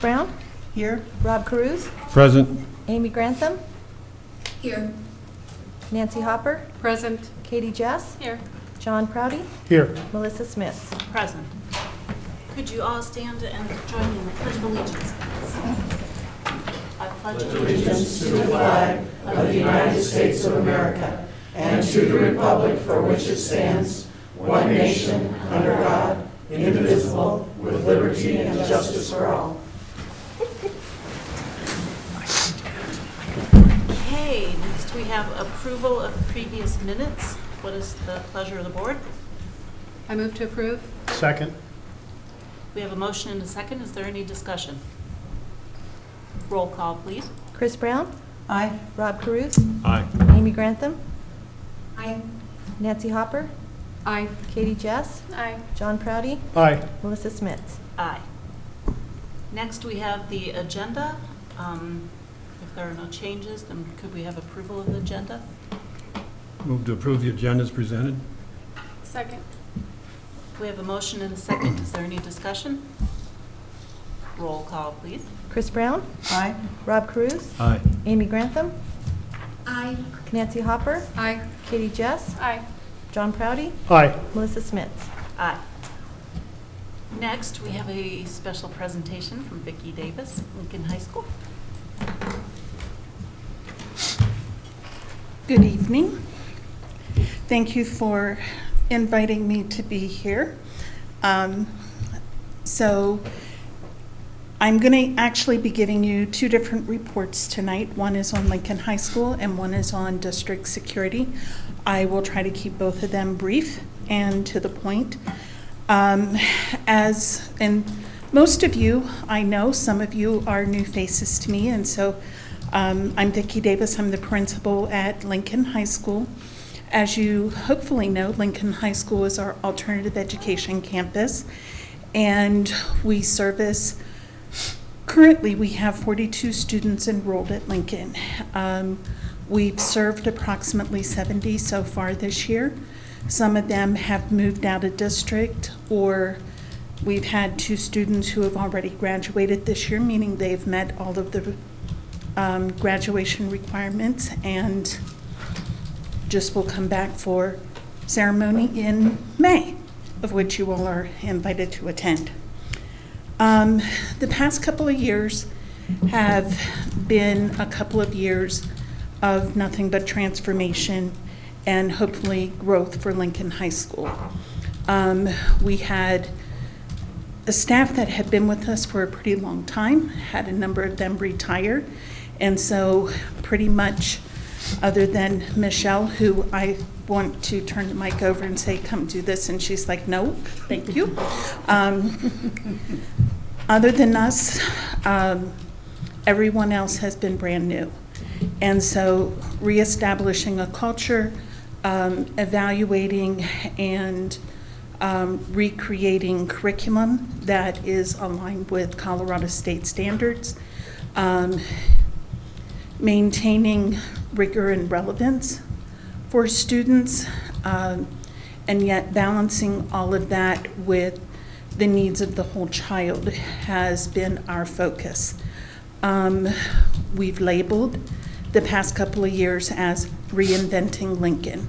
Brown? Here. Rob Carews? Present. Amy Grantham? Here. Nancy Hopper? Present. Katie Jess? Here. John Prouty? Here. Melissa Smith? Present. Could you all stand and join me in the Pledge of Allegiance? I pledge allegiance To the flag of the United States of America and to the republic for which it stands, one nation, under God, indivisible, with liberty and justice for all. Okay, next we have approval of previous minutes. What is the pleasure of the board? I move to approve. Second. We have a motion and a second. Is there any discussion? Roll call, please. Chris Brown? Aye. Rob Carews? Aye. Amy Grantham? Aye. Nancy Hopper? Aye. Katie Jess? Aye. John Prouty? Aye. Melissa Smith? Aye. Next we have the agenda. If there are no changes, then could we have approval of the agenda? Move to approve the agenda as presented. Second. We have a motion and a second. Is there any discussion? Roll call, please. Chris Brown? Aye. Rob Carews? Aye. Amy Grantham? Aye. Nancy Hopper? Aye. Katie Jess? Aye. John Prouty? Aye. Melissa Smith? Aye. Next, we have a special presentation from Vicki Davis, Lincoln High School. Good evening. Thank you for inviting me to be here. So I'm going to actually be giving you two different reports tonight. One is on Lincoln High School and one is on district security. I will try to keep both of them brief and to the point. As in most of you, I know some of you are new faces to me, and so I'm Vicki Davis. I'm the principal at Lincoln High School. As you hopefully know, Lincoln High School is our alternative education campus, and we service, currently we have 42 students enrolled at Lincoln. We've served approximately 70 so far this year. Some of them have moved out of district, or we've had 2 students who have already graduated this year, meaning they've met all of the graduation requirements and just will come back for ceremony in May, of which you all are invited to attend. The past couple of years have been a couple of years of nothing but transformation and hopefully growth for Lincoln High School. We had a staff that had been with us for a pretty long time, had a number of them retire, and so pretty much, other than Michelle, who I want to turn the mic over and say, come do this, and she's like, no, thank you. Other than us, everyone else has been brand new. And so reestablishing a culture, evaluating and recreating curriculum that is aligned with Colorado State standards, maintaining rigor and relevance for students, and yet balancing all of that with the needs of the whole child has been our focus. We've labeled the past couple of years as reinventing Lincoln.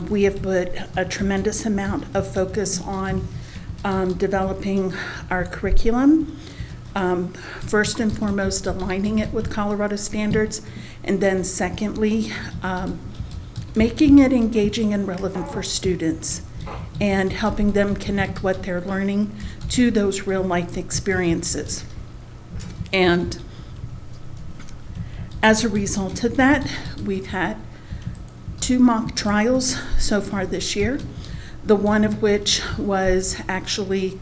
We have put a tremendous amount of focus on developing our curriculum, first and foremost aligning it with Colorado standards, and then secondly, making it engaging and relevant for students and helping them connect what they're learning to those real life experiences. And as a result of that, we've had 2 mock trials so far this year, the one of which was actually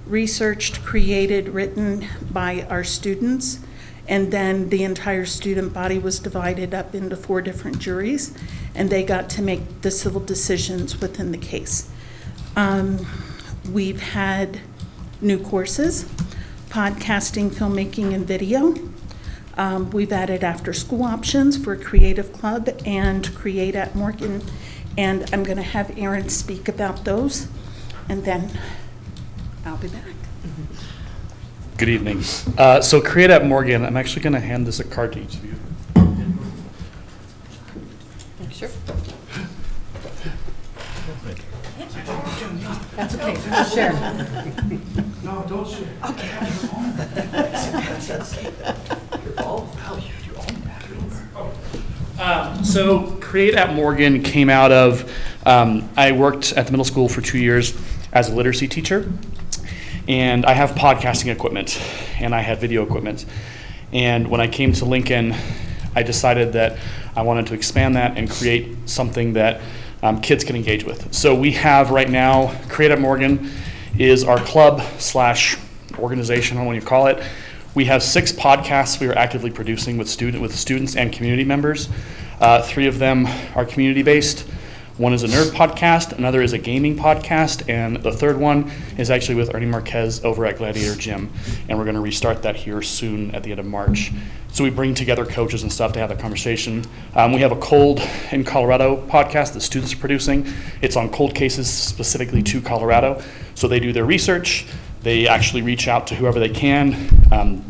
researched, created, written by our students, and then the entire student body was divided up into 4 different juries, and they got to make the civil decisions within the case. We've had new courses, podcasting, filmmaking, and video. We've added after-school options for Creative Club and Create at Morgan, and I'm going to have Erin speak about those, and then I'll be back. Good evening. So Create at Morgan, I'm actually going to hand this a card to each of you. Sure. That's okay. I'll share. No, don't share. Okay. So Create at Morgan came out of, I worked at the middle school for 2 years as a literacy teacher, and I have podcasting equipment, and I had video equipment. And when I came to Lincoln, I decided that I wanted to expand that and create something that kids can engage with. So we have right now, Create at Morgan is our club / organization, I don't know what you call it. We have 6 podcasts we are actively producing with students and community members. 3 of them are community-based. One is a nerd podcast, another is a gaming podcast, and the third one is actually with Ernie Marquez over at Gladiator Gym. And we're going to restart that here soon at the end of March. So we bring together coaches and stuff to have that conversation. We have a Cold in Colorado podcast that students are producing. It's on cold cases specifically to Colorado. So they do their research. They actually reach out to whoever they can,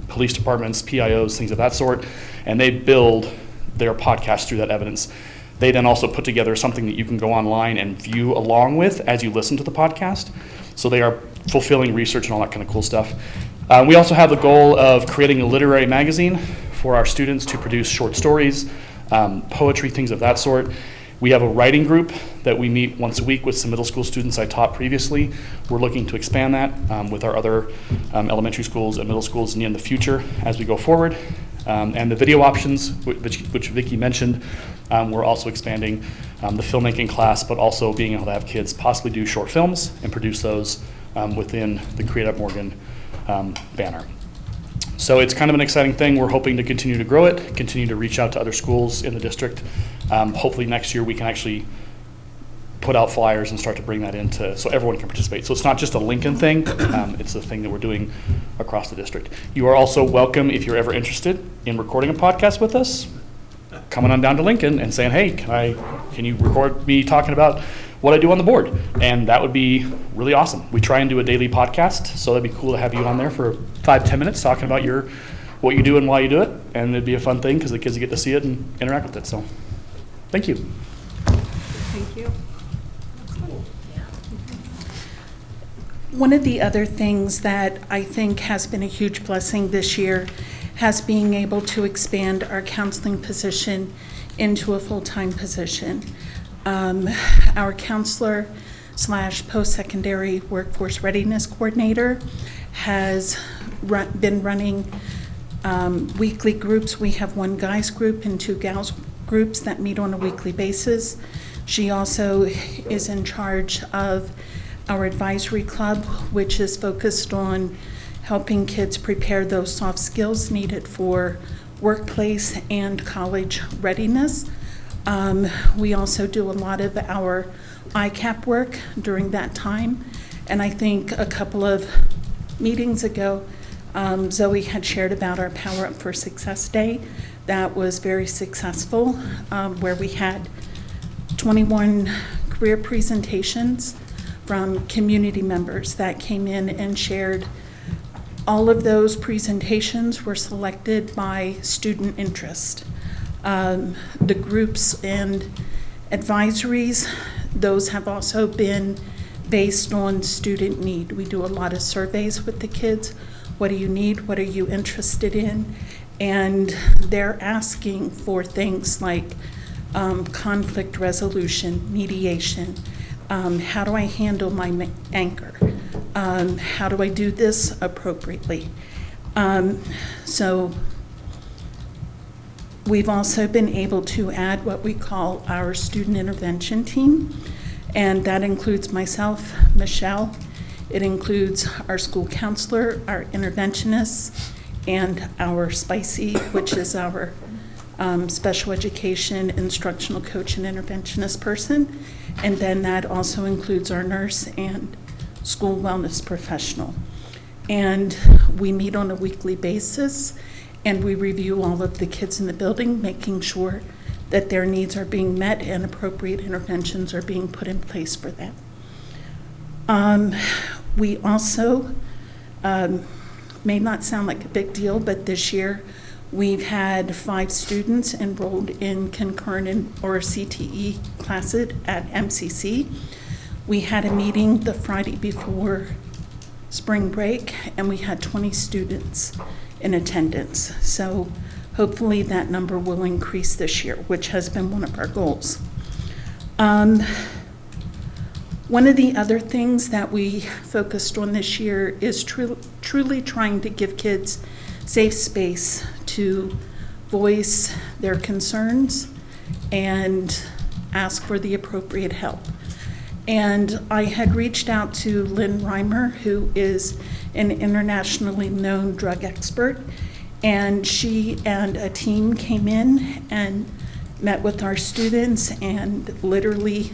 police departments, PIOs, things of that sort, and they build their podcast through that evidence. They then also put together something that you can go online and view along with as you listen to the podcast. So they are fulfilling research and all that kind of cool stuff. We also have the goal of creating a literary magazine for our students to produce short stories, poetry, things of that sort. We have a writing group that we meet once a week with some middle school students I taught previously. We're looking to expand that with our other elementary schools and middle schools in the future as we go forward. And the video options, which Vicki mentioned, we're also expanding the filmmaking class, but also being able to have kids possibly do short films and produce those within the Create at Morgan banner. So it's kind of an exciting thing. We're hoping to continue to grow it, continue to reach out to other schools in the district. Hopefully next year we can actually put out flyers and start to bring that into, so everyone can participate. So it's not just a Lincoln thing, it's a thing that we're doing across the district. You are also welcome, if you're ever interested in recording a podcast with us, coming on down to Lincoln and saying, hey, can you record me talking about what I do on the board? And that would be really awesome. We try and do a daily podcast, so that'd be cool to have you on there for 5-10 minutes talking about what you do and why you do it. And it'd be a fun thing because the kids get to see it and interact with it. So thank you. Thank you. One of the other things that I think has been a huge blessing this year has being able to expand our counseling position into a full-time position. Our counselor / post-secondary workforce readiness coordinator has been running weekly groups. We have 1 guys group and 2 gals groups that meet on a weekly basis. She also is in charge of our advisory club, which is focused on helping kids prepare those soft skills needed for workplace and college readiness. We also do a lot of our ICAP work during that time. And I think a couple of meetings ago, Zoe had shared about our Power Up for Success Day. That was very successful, where we had 21 career presentations from community members that came in and shared. All of those presentations were selected by student interest. The groups and advisories, those have also been based on student need. We do a lot of surveys with the kids. What do you need? What are you interested in? And they're asking for things like conflict resolution, mediation. How do I handle my anger? How do I do this appropriately? So we've also been able to add what we call our student intervention team, and that includes myself, Michelle. It includes our school counselor, our interventionists, and our SPICY, which is our special education instructional coach and interventionist person. And then that also includes our nurse and school wellness professional. And we meet on a weekly basis, and we review all of the kids in the building, making sure that their needs are being met and appropriate interventions are being put in place for them. We also may not sound like a big deal, but this year we've had 5 students enrolled in concurrent or CTE classes at MCC. We had a meeting the Friday before spring break, and we had 20 students in attendance. So hopefully that number will increase this year, which has been one of our goals. One of the other things that we focused on this year is truly trying to give kids safe space to voice their concerns and ask for the appropriate help. And I had reached out to Lynn Reimer, who is an internationally known drug expert, and she and a team came in and met with our students, and literally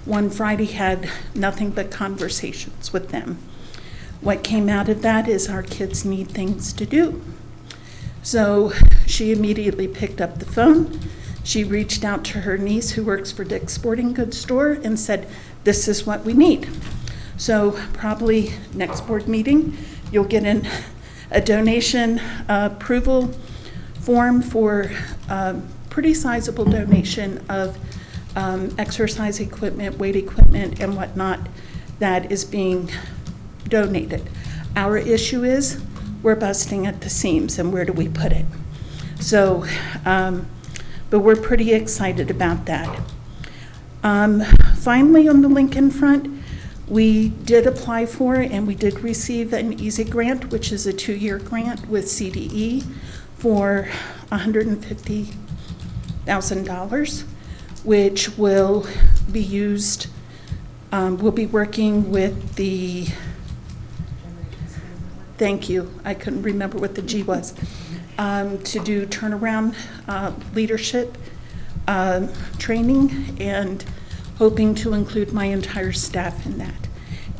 one Friday had nothing but conversations with them. What came out of that is our kids need things to do. So she immediately picked up the phone. She reached out to her niece who works for Dick's Sporting Goods store and said, this is what we need. So probably next board meeting, you'll get a donation approval form for a pretty sizable donation of exercise equipment, weight equipment, and whatnot that is being donated. Our issue is we're busting at the seams, and where do we put it? So, but we're pretty excited about that. Finally, on the Lincoln front, we did apply for and we did receive an EASY grant, which is a 2-year grant with CDE for $150,000, which will be used, we'll be working with the, thank you, I couldn't remember what the G was, to do turnaround leadership training, and hoping to include my entire staff in that.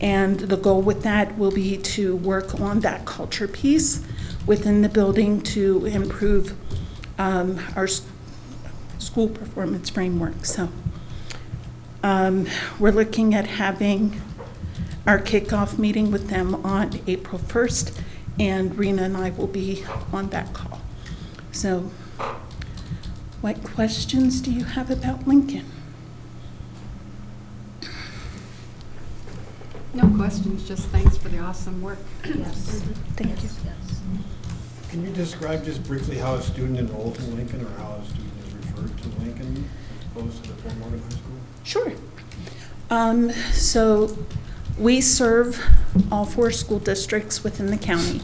And the goal with that will be to work on that culture piece within the building to improve our school performance framework. So we're looking at having our kickoff meeting with them on April 1st, and Rena and I will be on that call. So what questions do you have about Lincoln? No questions, just thanks for the awesome work. Yes. Thank you. Yes. Can you describe just briefly how a student enrolls in Lincoln, or how a student is referred to Lincoln as opposed to the Fort Morgan High School? Sure. So we serve all 4 school districts within the county.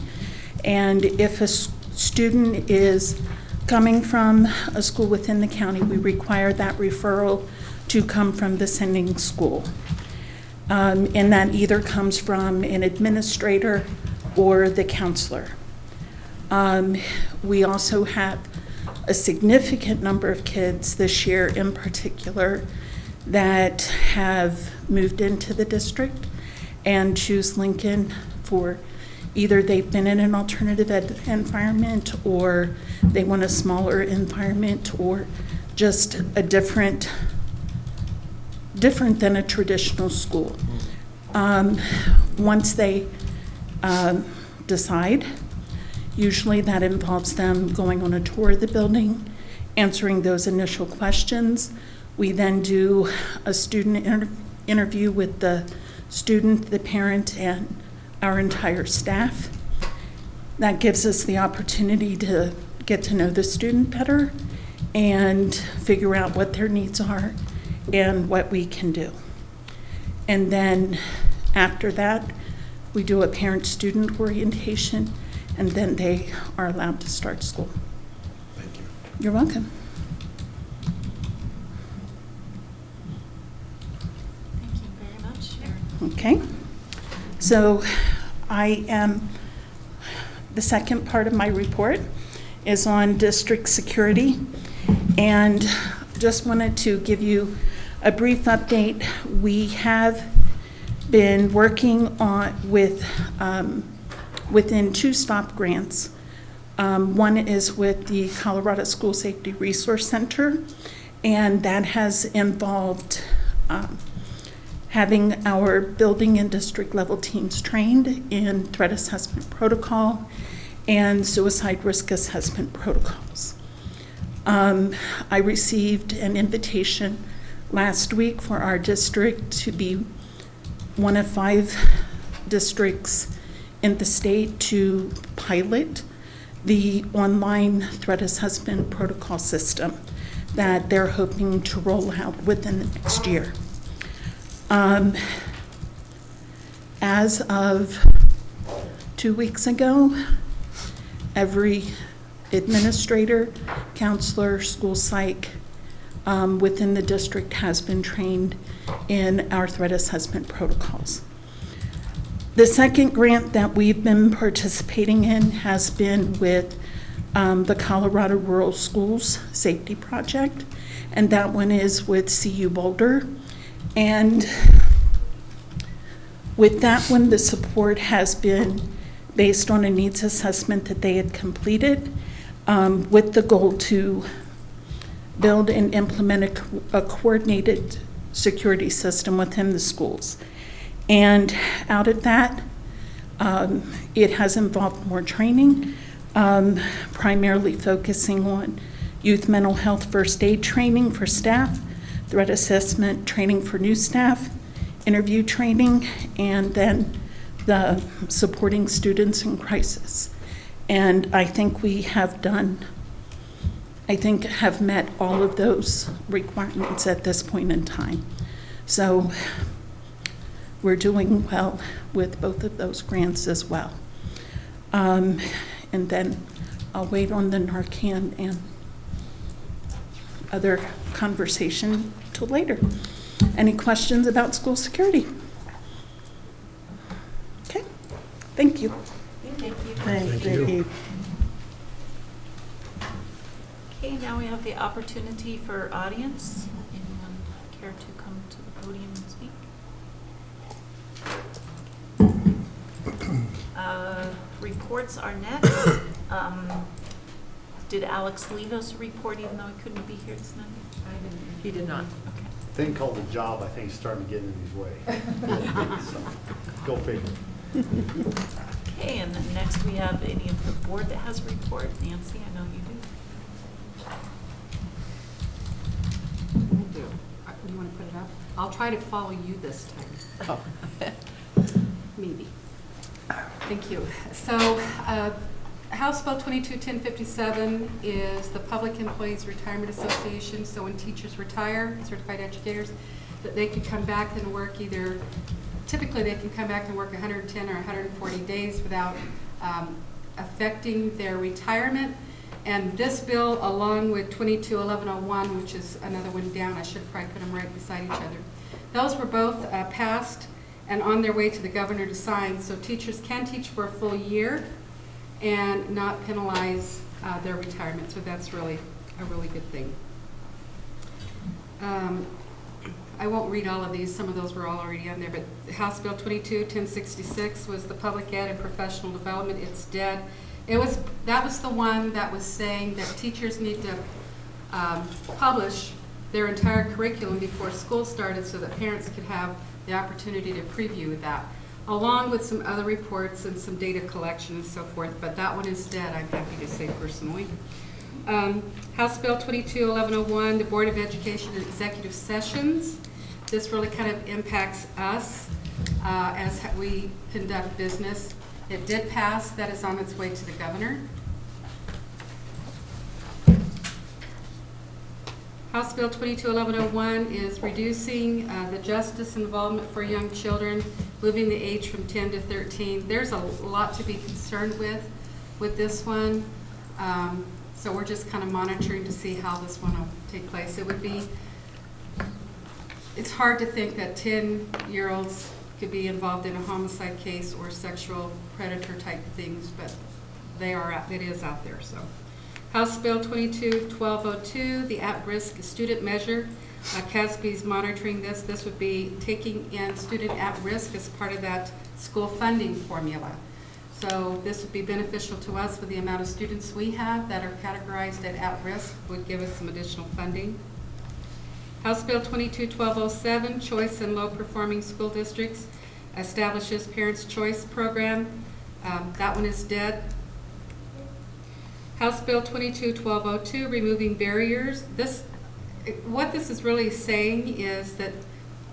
And if a student is coming from a school within the county, we require that referral to come from the sending school. And that either comes from an administrator or the counselor. We also have a significant number of kids this year in particular that have moved into the district and choose Lincoln for either they've been in an alternative ed environment, or they want a smaller environment, or just a different than a traditional school. Once they decide, usually that involves them going on a tour of the building, answering those initial questions. We then do a student interview with the student, the parent, and our entire staff. That gives us the opportunity to get to know the student better and figure out what their needs are and what we can do. And then after that, we do a parent-student orientation, and then they are allowed to start school. Thank you. You're welcome. Thank you very much. Okay. So the second part of my report is on district security, and just wanted to give you a brief update. We have been working within 2 STOP grants. One is with the Colorado School Safety Resource Center, and that has involved having our building and district level teams trained in threat assessment protocol and suicide risk assessment protocols. I received an invitation last week for our district to be one of 5 districts in the state to pilot the online threat assessment protocol system that they're hoping to roll out within the next year. As of 2 weeks ago, every administrator, counselor, school psych within the district has been trained in our threat assessment protocols. The second grant that we've been participating in has been with the Colorado Rural Schools Safety Project, and that one is with CU Boulder. And with that one, the support has been based on a needs assessment that they had completed with the goal to build and implement a coordinated security system within the schools. And out of that, it has involved more training, primarily focusing on youth mental health first aid training for staff, threat assessment training for new staff, interview training, and then the supporting students in crisis. And I think we have have met all of those requirements at this point in time. So we're doing well with both of those grants as well. And then I'll wait on the Narcan and other conversation till later. Any questions about school security? Okay, thank you. Thank you. Thank you. Okay, now we have the opportunity for audience. Anyone care to come to the podium and speak? Reports are next. Did Alex leave us a report even though he couldn't be here tonight? He did not. Okay. Thing called a job, I think, is starting to get in his way. So, go figure. Okay, and then next we have any of the board that has a report. Nancy, I know you do. I do. You want to put it up? I'll try to follow you this time. Maybe. Thank you. So, House Bill 221057 is the Public Employees Retirement Association. So when teachers retire, certified educators, that they can come back and work either, typically they can come back and work 110 or 140 days without affecting their retirement. And this bill, along with 221101, which is another one down, I should probably put them right beside each other. Those were both passed and on their way to the governor to sign. So teachers can teach for a full year and not penalize their retirement. So that's really a really good thing. I won't read all of these. Some of those were all already on there. But House Bill 221066 was the public ed and professional development. It's dead. That was the one that was saying that teachers need to publish their entire curriculum before school started so that parents could have the opportunity to preview that, along with some other reports and some data collection and so forth. But that one is dead, I'm happy to say personally. House Bill 221101, the Board of Education and Executive Sessions. This really kind of impacts us as we conduct business. It did pass. That is on its way to the governor. House Bill 221101 is reducing the justice involvement for young children, moving the age from 10 to 13. There's a lot to be concerned with this one. So we're just kind of monitoring to see how this one will take place. It's hard to think that 10-year-olds could be involved in a homicide case or sexual predator type things, but it is out there. So, House Bill 221202, the at-risk student measure. CASB's monitoring this. This would be taking in student at risk as part of that school funding formula. So this would be beneficial to us with the amount of students we have that are categorized at risk, would give us some additional funding. House Bill 22-1207, Choice in Low-Performing School Districts, establishes Parents' Choice Program. That one is dead. House Bill 22-1202, removing barriers. What this is really saying is that,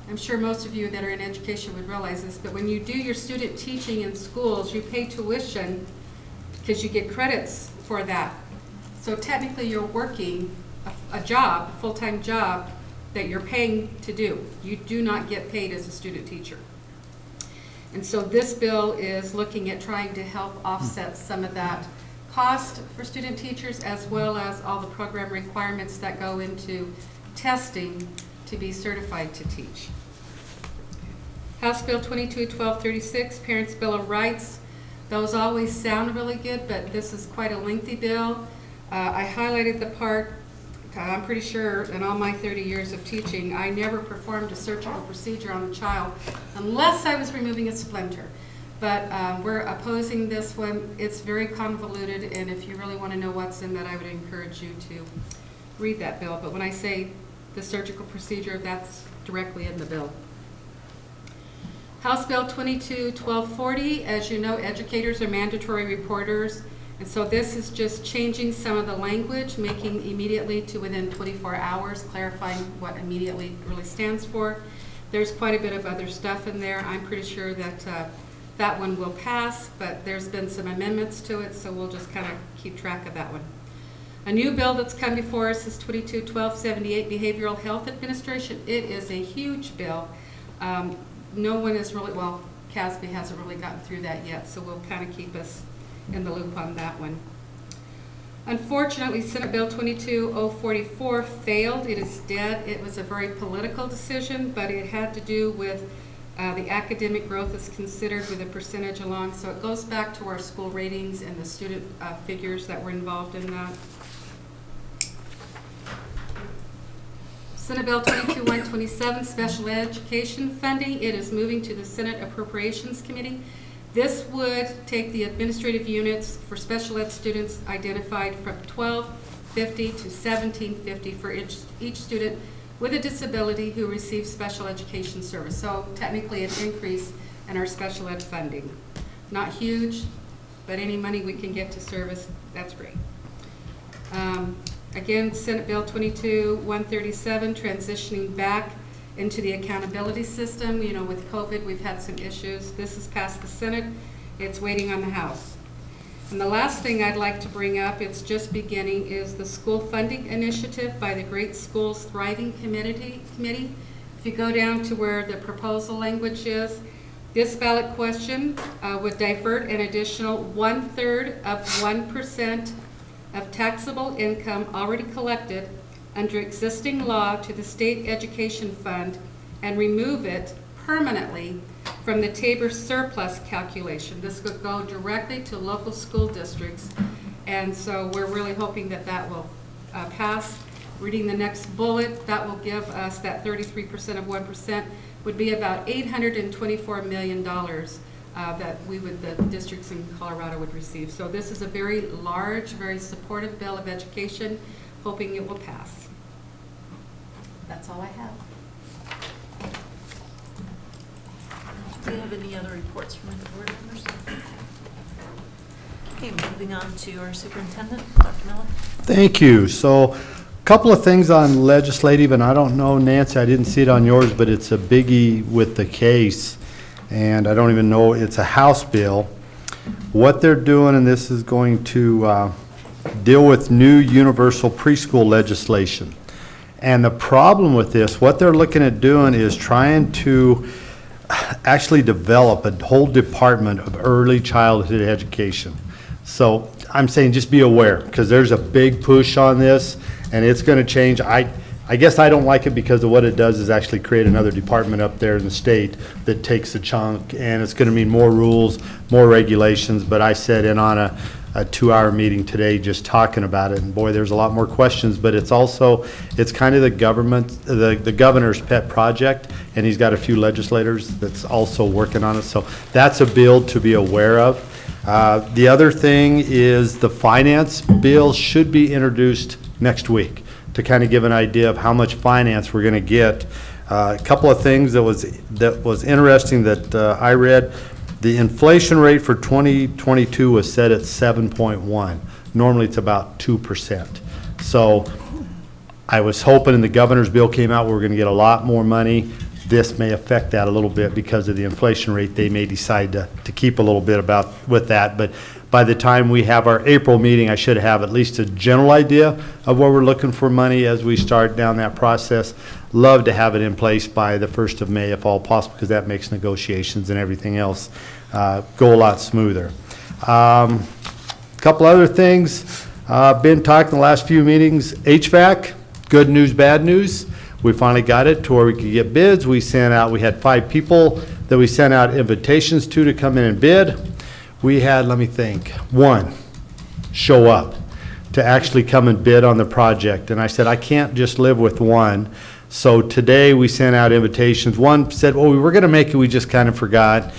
I'm sure most of you that are in education would realize this, but when you do your student teaching in schools, you pay tuition because you get credits for that. So technically you're working a job, a full-time job that you're paying to do. You do not get paid as a student teacher. And so this bill is looking at trying to help offset some of that cost for student teachers, as well as all the program requirements that go into testing to be certified to teach. House Bill 22-1236, Parents' Bill of Rights. Those always sound really good, but this is quite a lengthy bill. I highlighted the part, I'm pretty sure in all my 30 years of teaching, I never performed a surgical procedure on a child unless I was removing a splinter. But we're opposing this one. It's very convoluted, and if you really want to know what's in that, I would encourage you to read that bill. But when I say the surgical procedure, that's directly in the bill. House Bill 22-1240, as you know, educators are mandatory reporters. And so this is just changing some of the language, making immediately to within 24 hours, clarifying what immediately really stands for. There's quite a bit of other stuff in there. I'm pretty sure that that one will pass, but there's been some amendments to it, so we'll just kind of keep track of that one. A new bill that's come before us is 22-1278, Behavioral Health Administration. It is a huge bill. No one is really, well, CASB hasn't really gotten through that yet, so we'll kind of keep us in the loop on that one. Unfortunately, Senate Bill 22-044 failed. It is dead. It was a very political decision, but it had to do with the academic growth is considered with a percentage along. So it goes back to our school ratings and the student figures that were involved in that. Senate Bill 22-127, Special Education Funding. It is moving to the Senate Appropriations Committee. This would take the administrative units for special ed students identified from 1250 to 1750 for each student with a disability who receives special education service. So technically an increase in our special ed funding. Not huge, but any money we can get to service, that's great. Again, Senate Bill 22-137, transitioning back into the accountability system. You know, with COVID, we've had some issues. This has passed the Senate. It's waiting on the House. And the last thing I'd like to bring up, it's just beginning, is the school funding initiative by the Great Schools Thriving Committee. If you go down to where the proposal language is, this ballot question would divert an additional 1/3 of 1% of taxable income already collected under existing law to the state education fund and remove it permanently from the Tabor surplus calculation. This would go directly to local school districts, and so we're really hoping that that will pass. Reading the next bullet, that will give us that 33% of 1% would be about $824 million that the districts in Colorado would receive. So this is a very large, very supportive bill of education, hoping it will pass. That's all I have. Do we have any other reports from the board members? Okay, moving on to our superintendent, Dr. Miller. Thank you. So a couple of things on legislative, and I don't know, Nancy, I didn't see it on yours, but it's a biggie with the case, and I don't even know, it's a House bill. What they're doing, and this is going to deal with new universal preschool legislation. And the problem with this, what they're looking at doing is trying to actually develop a whole department of early childhood education. So I'm saying just be aware, because there's a big push on this, and it's going to change. I guess I don't like it because of what it does is actually create another department up there in the state that takes a chunk, and it's going to mean more rules, more regulations. But I sat in on a 2-hour meeting today just talking about it, and boy, there's a lot more questions. But it's also, it's kind of the governor's pet project, and he's got a few legislators that's also working on it. So that's a bill to be aware of. The other thing is the finance bill should be introduced next week. to kind of give an idea of how much finance we're going to get. A couple of things that was interesting that I read. The inflation rate for 2022 was set at 7.1. Normally it's about 2%. So I was hoping, and the governor's bill came out, we're going to get a lot more money. This may affect that a little bit because of the inflation rate. They may decide to keep a little bit with that. But by the time we have our April meeting, I should have at least a general idea of where we're looking for money as we start down that process. Love to have it in place by the 1st of May if all possible, because that makes negotiations and everything else go a lot smoother. Couple other things. Been talking the last few meetings. HVAC, good news, bad news. We finally got it to where we could get bids. We had 5 people that we sent out invitations to come in and bid. We had, let me think, 1 show up to actually come and bid on the project. And I said, I can't just live with 1. So today we sent out invitations. 1 said, well, we were going to make it, we just kind of forgot.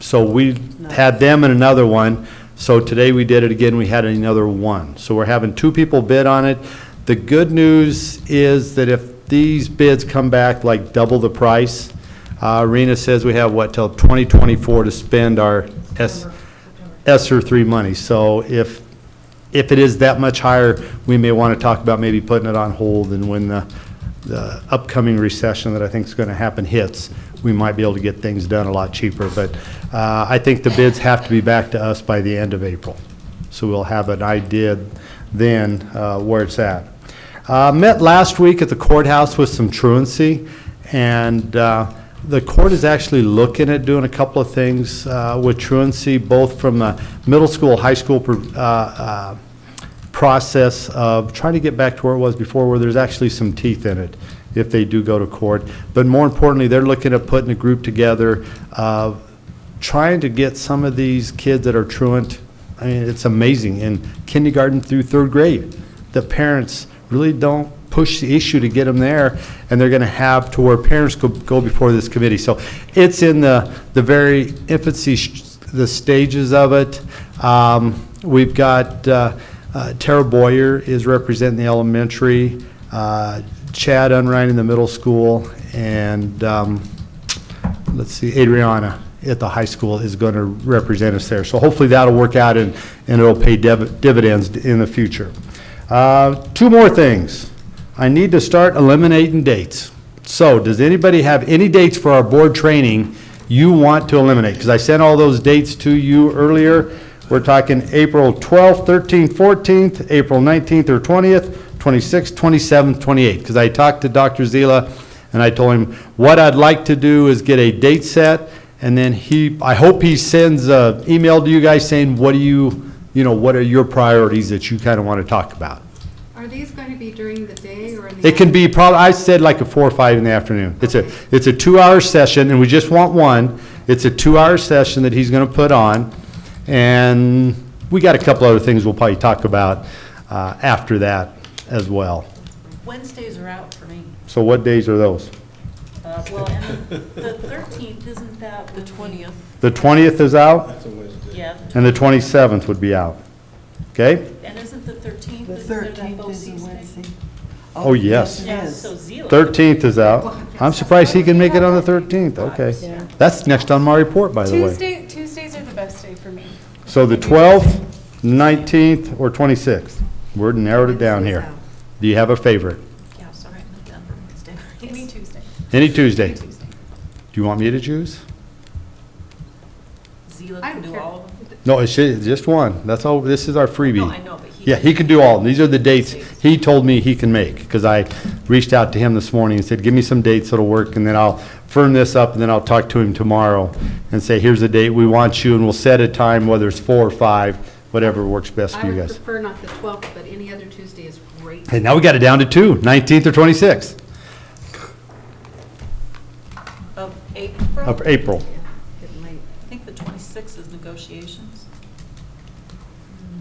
So we had them and another one. So today we did it again, we had another 1. So we're having 2 people bid on it. The good news is that if these bids come back like double the price, Rena says we have, till 2024 to spend our ESSER 3 money. So if it is that much higher, we may want to talk about maybe putting it on hold, and when the upcoming recession that I think is going to happen hits, we might be able to get things done a lot cheaper. But I think the bids have to be back to us by the end of April. So we'll have an idea then where it's at. Met last week at the courthouse with some truancy, and the court is actually looking at doing a couple of things with truancy, both from the middle school, high school process of trying to get back to where it was before, where there's actually some teeth in it if they do go to court. But more importantly, they're looking at putting a group together of trying to get some of these kids that are truant. I mean, it's amazing, in kindergarten through 3rd grade, the parents really don't push the issue to get them there, and they're going to have to where parents go before this committee. So it's in the very infancy, the stages of it. We've got Tara Boyer is representing the elementary, Chad Unrein in the middle school, and let's see, Adriana at the high school is going to represent us there. So hopefully that'll work out and it'll pay dividends in the future. 2 more things. I need to start eliminating dates. So does anybody have any dates for our board training you want to eliminate? Because I sent all those dates to you earlier. We're talking April 12th, 13th, 14th, April 19th or 20th, 26th, 27th, 28th. Because I talked to Dr. Zila and I told him what I'd like to do is get a date set, and then I hope he sends an email to you guys saying what are your priorities that you kind of want to talk about. Are these going to be during the day or in the It can be probably, I said like a 4 or 5 in the afternoon. It's a 2-hour session, and we just want 1. It's a 2-hour session that he's going to put on, and we got a couple other things we'll probably talk about after that as well. Wednesdays are out for me. So what days are those? Well, and the 13th, isn't that the 20th? The 20th is out, That's a Wednesday. Yeah. and the 27th would be out. Okay? And isn't the 13th? The isn't there that 13th is a BOCES day? Wednesday. Oh, yes. Yeah, so Zila. 13th is out. I'm surprised he can make it on the 13th. Okay. Yeah. That's next on my report, by the way. Tuesdays are the best day for me. So the 12th, 19th, or 26th? We're narrowed it down here. Do you have a favorite? Yeah, sorry, I'm Denver Wednesday. Any Tuesday. Any Tuesday? Tuesday. Do you want me to choose? Zila I can don't do care. all of them. No, it's just one. That's all, this is our freebie. No, I know, but he. Yeah, he can do all of them. These are the dates he told me he can make, because I reached out to him this morning and said, give me some dates that'll work, and then I'll firm this up, and then I'll talk to him tomorrow and say, here's the date we want you, and we'll set a time, whether it's 4 or 5, whatever works best for I you would guys. prefer not the 12th, but any other Tuesday is great. Hey, now we got it down to 2, 19th or 26th Of April? of April. Yeah, getting late. I think the 26th is negotiations.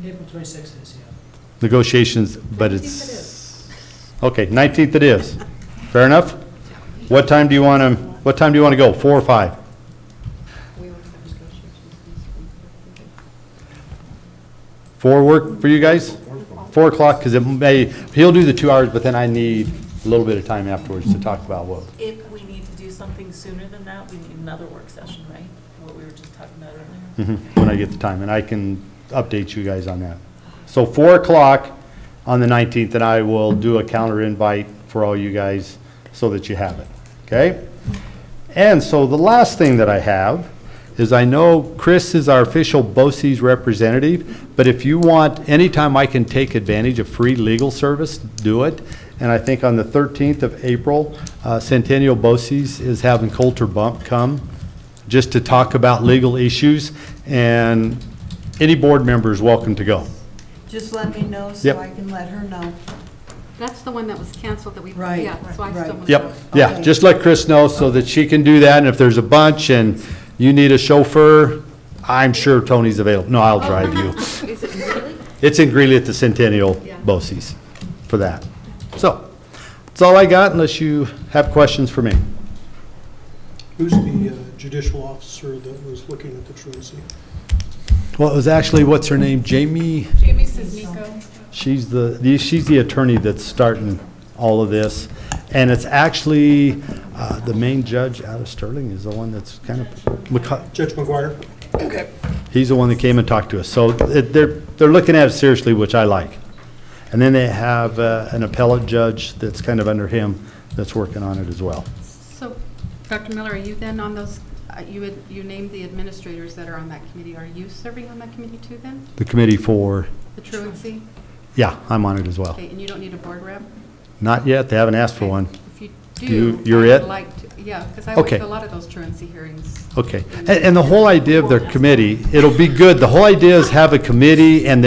April 26th is, yeah. Negotiations, but 19th it's, okay, 19th it is. Fair enough? What time do you want to go, 4 or 5? We always have negotiations. 4 work for you guys? 4 o'clock, because he'll do the 2 hours, but then I need a little bit of time afterwards to talk about what. If we need to do something sooner than that, we need another work session, right? What we were just talking about earlier. When I get the time, and I can update you guys on that. So 4 o'clock on the 19th, and I will do a calendar invite for all you guys so that you have it, okay? And so the last thing that I have is I know Chris is our official BOCES representative, but if you want, anytime I can take advantage of free legal service, do it. And I think on the 13th of April, Centennial BOCES is having Coulter Bump come just to talk about legal issues, and any board member is welcome to go. Just let me know Yep. so I can let her know. That's the one that was canceled that we, Right, yeah, so I right. still want Yep, to. yeah, Okay. just let Chris know so that she can do that, and if there's a bunch and you need a chauffeur, I'm sure Tony's available. No, I'll drive you. Is it really? It's in Greeley at the Centennial Yeah. BOCES for that. So, that's all I got unless you have questions for me. Who's the judicial officer that was looking at the truancy? Well, it was actually, what's her name, Jamie? Jamie says Nico. She's the attorney that's starting all of this. And it's actually, the main judge out of Sterling is the one that's kind of, Judge McGuire? he's the one that came and talked to us. So they're looking at it seriously, which I like. And then they have an appellate judge that's kind of under him that's working on it as well. So, Dr. Miller, are you then on those, you named the administrators that are on that committee. Are you serving on that committee too then? The committee for, The truancy? yeah, I'm on it as well. Okay, and you don't need a board rep? Not yet, they haven't asked for Okay. one. If you You- do, you're I would it? like to, yeah, because I Okay. went to a lot of those truancy hearings. Okay, and the whole idea of their committee, it'll be good, the whole idea is have a committee, and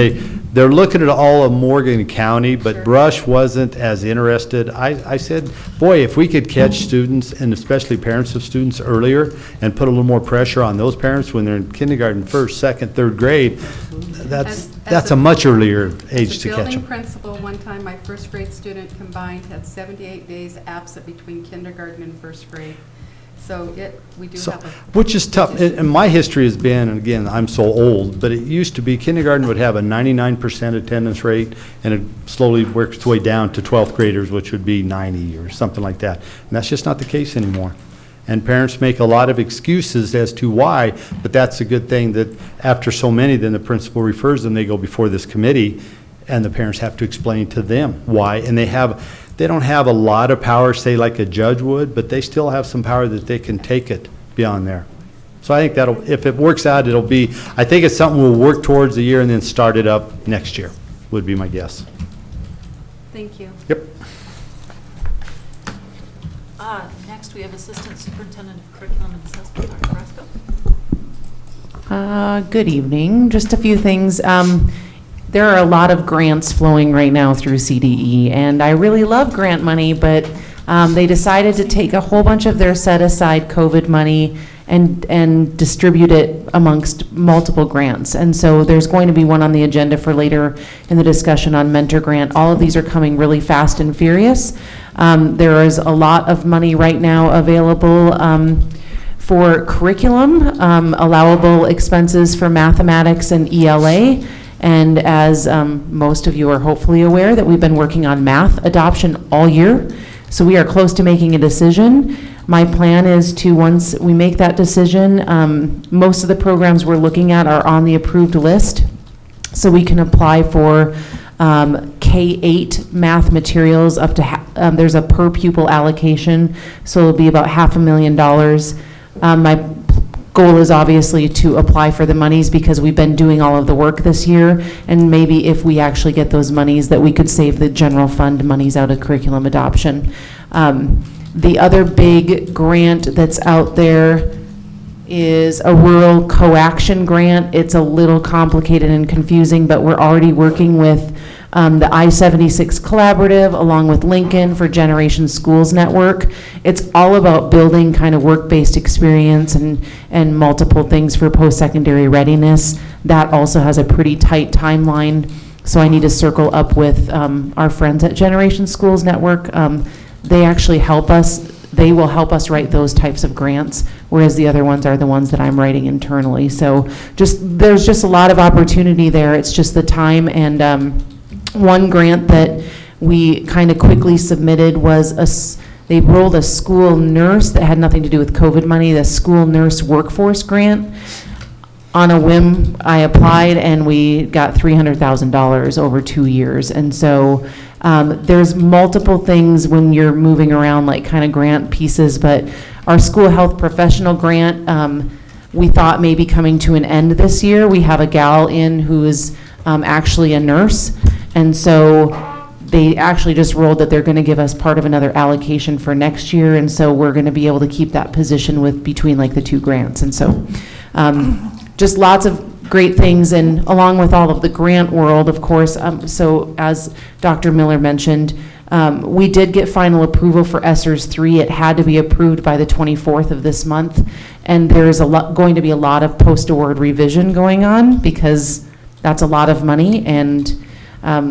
they're looking at all of Morgan County, but Sure. Brush wasn't as interested. I said, boy, if we could catch students, and especially parents of students earlier, and put a little more pressure on those parents when they're in kindergarten, first, second, third grade, that's a much earlier age to As a catch building them. principal, one time my first grade student combined had 78 days absent between kindergarten and first grade. So we do So, have a. which is tough, and my history has been, and again, I'm so old, but it used to be kindergarten would have a 99% attendance rate, and it slowly works its way down to 12th graders, which would be 90 or something like that. And that's just not the case anymore. And parents make a lot of excuses as to why, but that's a good thing that after so many, then the principal refers them, they go before this committee, and the parents have to explain to them why, and they don't have a lot of power, say like a judge would, but they still have some power that they can take it beyond there. So I think if it works out, I think it's something we'll work towards a year and then start it up next year, would be my guess. Thank you. Yep. Next, we have Assistant Superintendent of Curriculum and Assessment, Dr. Brasco. Good evening. Just a few things. There are a lot of grants flowing right now through CDE, and I really love grant money, but they decided to take a whole bunch of their set-aside COVID money and distribute it amongst multiple grants. And so there's going to be one on the agenda for later in the discussion on mentor grant. All of these are coming really fast and furious. There is a lot of money right now available for curriculum, allowable expenses for mathematics and ELA. And as most of you are hopefully aware, that we've been working on math adoption all year. So we are close to making a decision. My plan is to, once we make that decision, most of the programs we're looking at are on the approved list. So we can apply for K-8 math materials up to, there's a per pupil allocation, so it'll be about $500,000. My goal is obviously to apply for the monies because we've been doing all of the work this year, and maybe if we actually get those monies, that we could save the general fund monies out of curriculum adoption. The other big grant that's out there is a rural coaction grant. It's a little complicated and confusing, but we're already working with the I-76 Collaborative along with Lincoln for Generation Schools Network. It's all about building kind of work-based experience and multiple things for post-secondary readiness. That also has a pretty tight timeline, so I need to circle up with our friends at Generation Schools Network. They actually help us. They will help us write those types of grants, whereas the other ones are the ones that I'm writing internally. So there's just a lot of opportunity there. It's just the time and One grant that we kind of quickly submitted was they rolled a school nurse that had nothing to do with COVID money, the school nurse workforce grant. On a whim, I applied and we got $300,000 over 2 years. And so there's multiple things when you're moving around, like kind of grant pieces, but our school health professional grant, we thought maybe coming to an end this year. We have a gal in who is actually a nurse, and so they actually just rolled that they're going to give us part of another allocation for next year, and so we're going to be able to keep that position with between like the 2 grants. And so just lots of great things, and along with all of the grant world, of course, so as Dr. Miller mentioned, we did get final approval for Essers 3. It had to be approved by the 24th of this month, and there's going to be a lot of post-award revision going on because that's a lot of money, and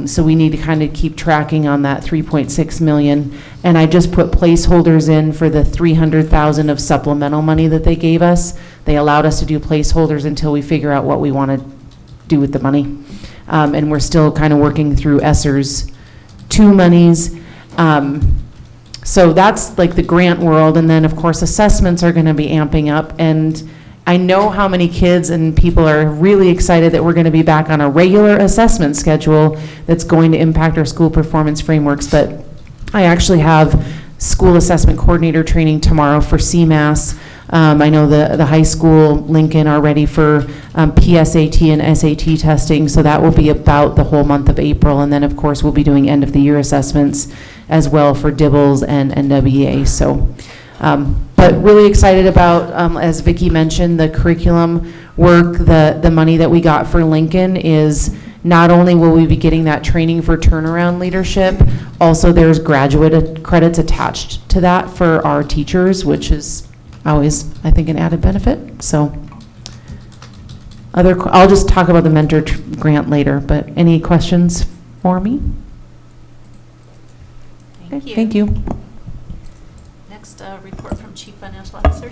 so we need to kind of keep tracking on that 3.6 million. And I just put placeholders in for the 300,000 of supplemental money that they gave us. They allowed us to do placeholders until we figure out what we want to do with the money. And we're still kind of working through Essers 2 monies. So that's like the grant world. And then of course assessments are going to be amping up, and I know how many kids and people are really excited that we're going to be back on a regular assessment schedule that's going to impact our school performance frameworks. But I actually have school assessment coordinator training tomorrow for CMAS. I know the high school, Lincoln, are ready for PSAT and SAT testing, so that will be about the whole month of April. And then, of course, we'll be doing end of the year assessments as well for DIBELS and NWEA. So, but really excited about, as Vicki mentioned, the curriculum work. The money that we got for Lincoln is not only will we be getting that training for turnaround leadership, also there's graduate credits attached to that for our teachers, which is always, I think, an added benefit. So I'll just talk about the mentor grant later, but any questions for me? Thank you. Thank you. Next, report from Chief Financial Officer.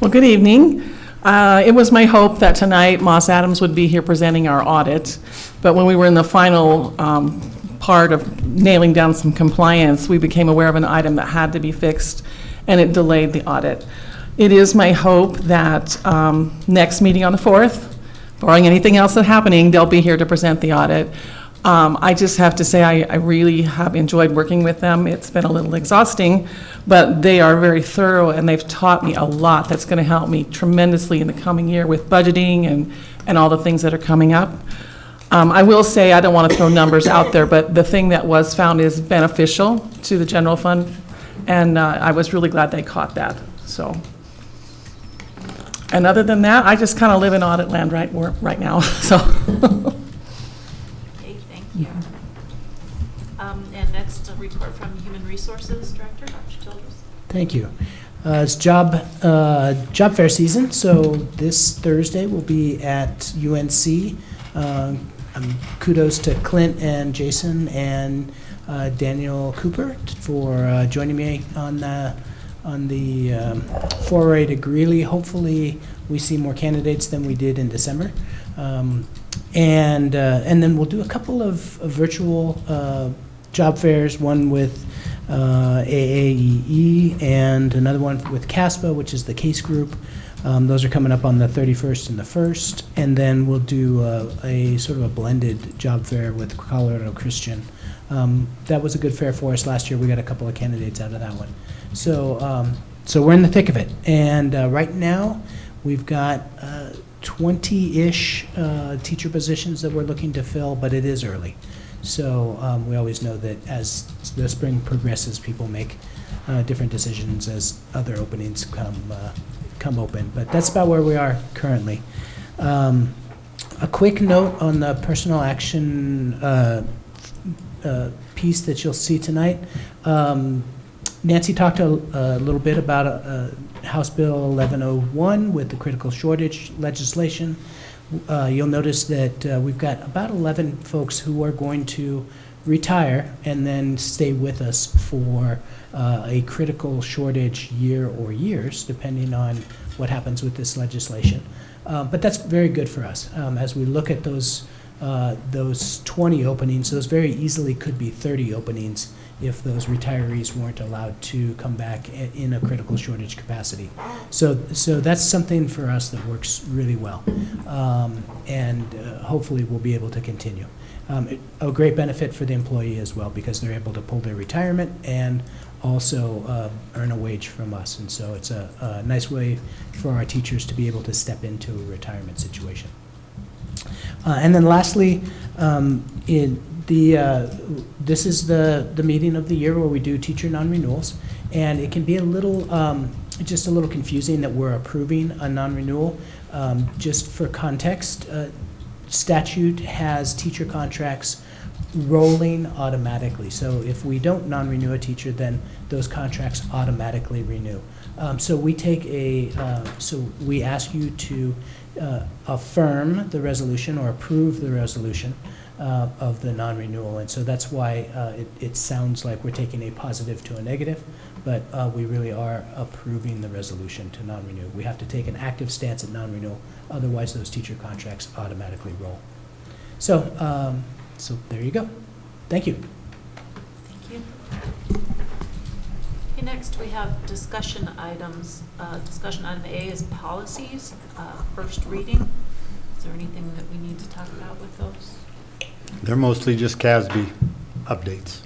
Well, good evening. It was my hope that tonight Moss Adams would be here presenting our audit, but when we were in the final part of nailing down some compliance, we became aware of an item that had to be fixed, and it delayed the audit. It is my hope that next meeting on the 4th, barring anything else that's happening, they'll be here to present the audit. I just have to say I really have enjoyed working with them. It's been a little exhausting, but they are very thorough, and they've taught me a lot that's going to help me tremendously in the coming year with budgeting and all the things that are coming up. I will say, I don't want to throw numbers out there, but the thing that was found is beneficial to the general fund, and I was really glad they caught that. So, and other than that, I just kind of live in audit land right now. So. Okay, thank you. And next, a report from Human Resources Director, Dr. Childress. Thank you. It's job fair season, so this Thursday we'll be at UNC. Kudos to Clint and Jason and Daniel Cooper for joining me on the foray to Greeley. Hopefully, we see more candidates than we did in December, and then we'll do a couple of virtual job fairs. One with AAEE and another one with CASPA, which is the case group. Those are coming up on the 31st and the 1st, and then we'll do a sort of a blended job fair with Colorado Christian. That was a good fair for us last year. We got a couple of candidates out of that one. So we're in the thick of it, and right now we've got 20-ish teacher positions that we're looking to fill, but it is early. So we always know that as the spring progresses, people make different decisions as other openings come open. But that's about where we are currently. A quick note on the personal action piece that you'll see tonight. Nancy talked a little bit about House Bill 1101 with the critical shortage legislation. You'll notice that we've got about 11 folks who are going to retire and then stay with us for a critical shortage year or years, depending on what happens with this legislation. But that's very good for us. As we look at those those 20 openings, those very easily could be 30 openings if those retirees weren't allowed to come back in a critical shortage capacity. So that's something for us that works really well, and hopefully we'll be able to continue. A great benefit for the employee as well, because they're able to pull their retirement and also earn a wage from us. And so it's a nice way for our teachers to be able to step into a retirement situation. And then lastly, this is the meeting of the year where we do teacher non-renewals, and it can be just a little confusing that we're approving a non-renewal. Just for context, statute has teacher contracts rolling automatically. So if we don't non-renew a teacher, then those contracts automatically renew. So we we ask you to affirm the resolution or approve the resolution of the non-renewal. And so that's why it sounds like we're taking a positive to a negative, but we really are approving the resolution to non-renew. We have to take an active stance at non-renewal, otherwise those teacher contracts automatically roll. So, so there you go. Thank you. Thank you. Okay, next we have discussion items. Discussion item A is policies, first reading. Is there anything that we need to talk about with those? They're mostly just CASB updates.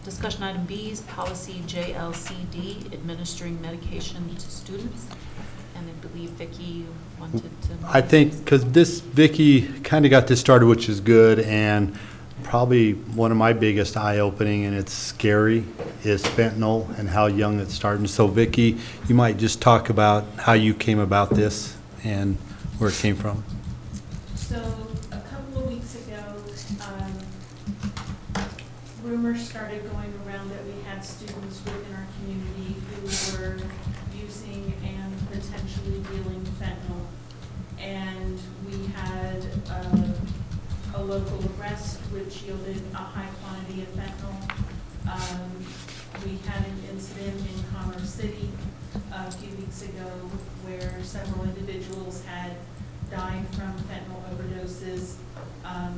Discussion item B is policy JLCD, administering medication to students. And I believe Vicki wanted to. I think because Vicki kind of got this started, which is good, and probably one of my biggest eye-opening, and it's scary, is fentanyl and how young it's starting. So Vicki, you might just talk about how you came about this and where it came from. So a couple of weeks ago, rumors started going around that we had students within our community who were using and potentially dealing fentanyl. And we had a local arrest which yielded a high quantity of fentanyl. We had an incident in Commerce City a few weeks ago where several individuals had died from fentanyl overdoses.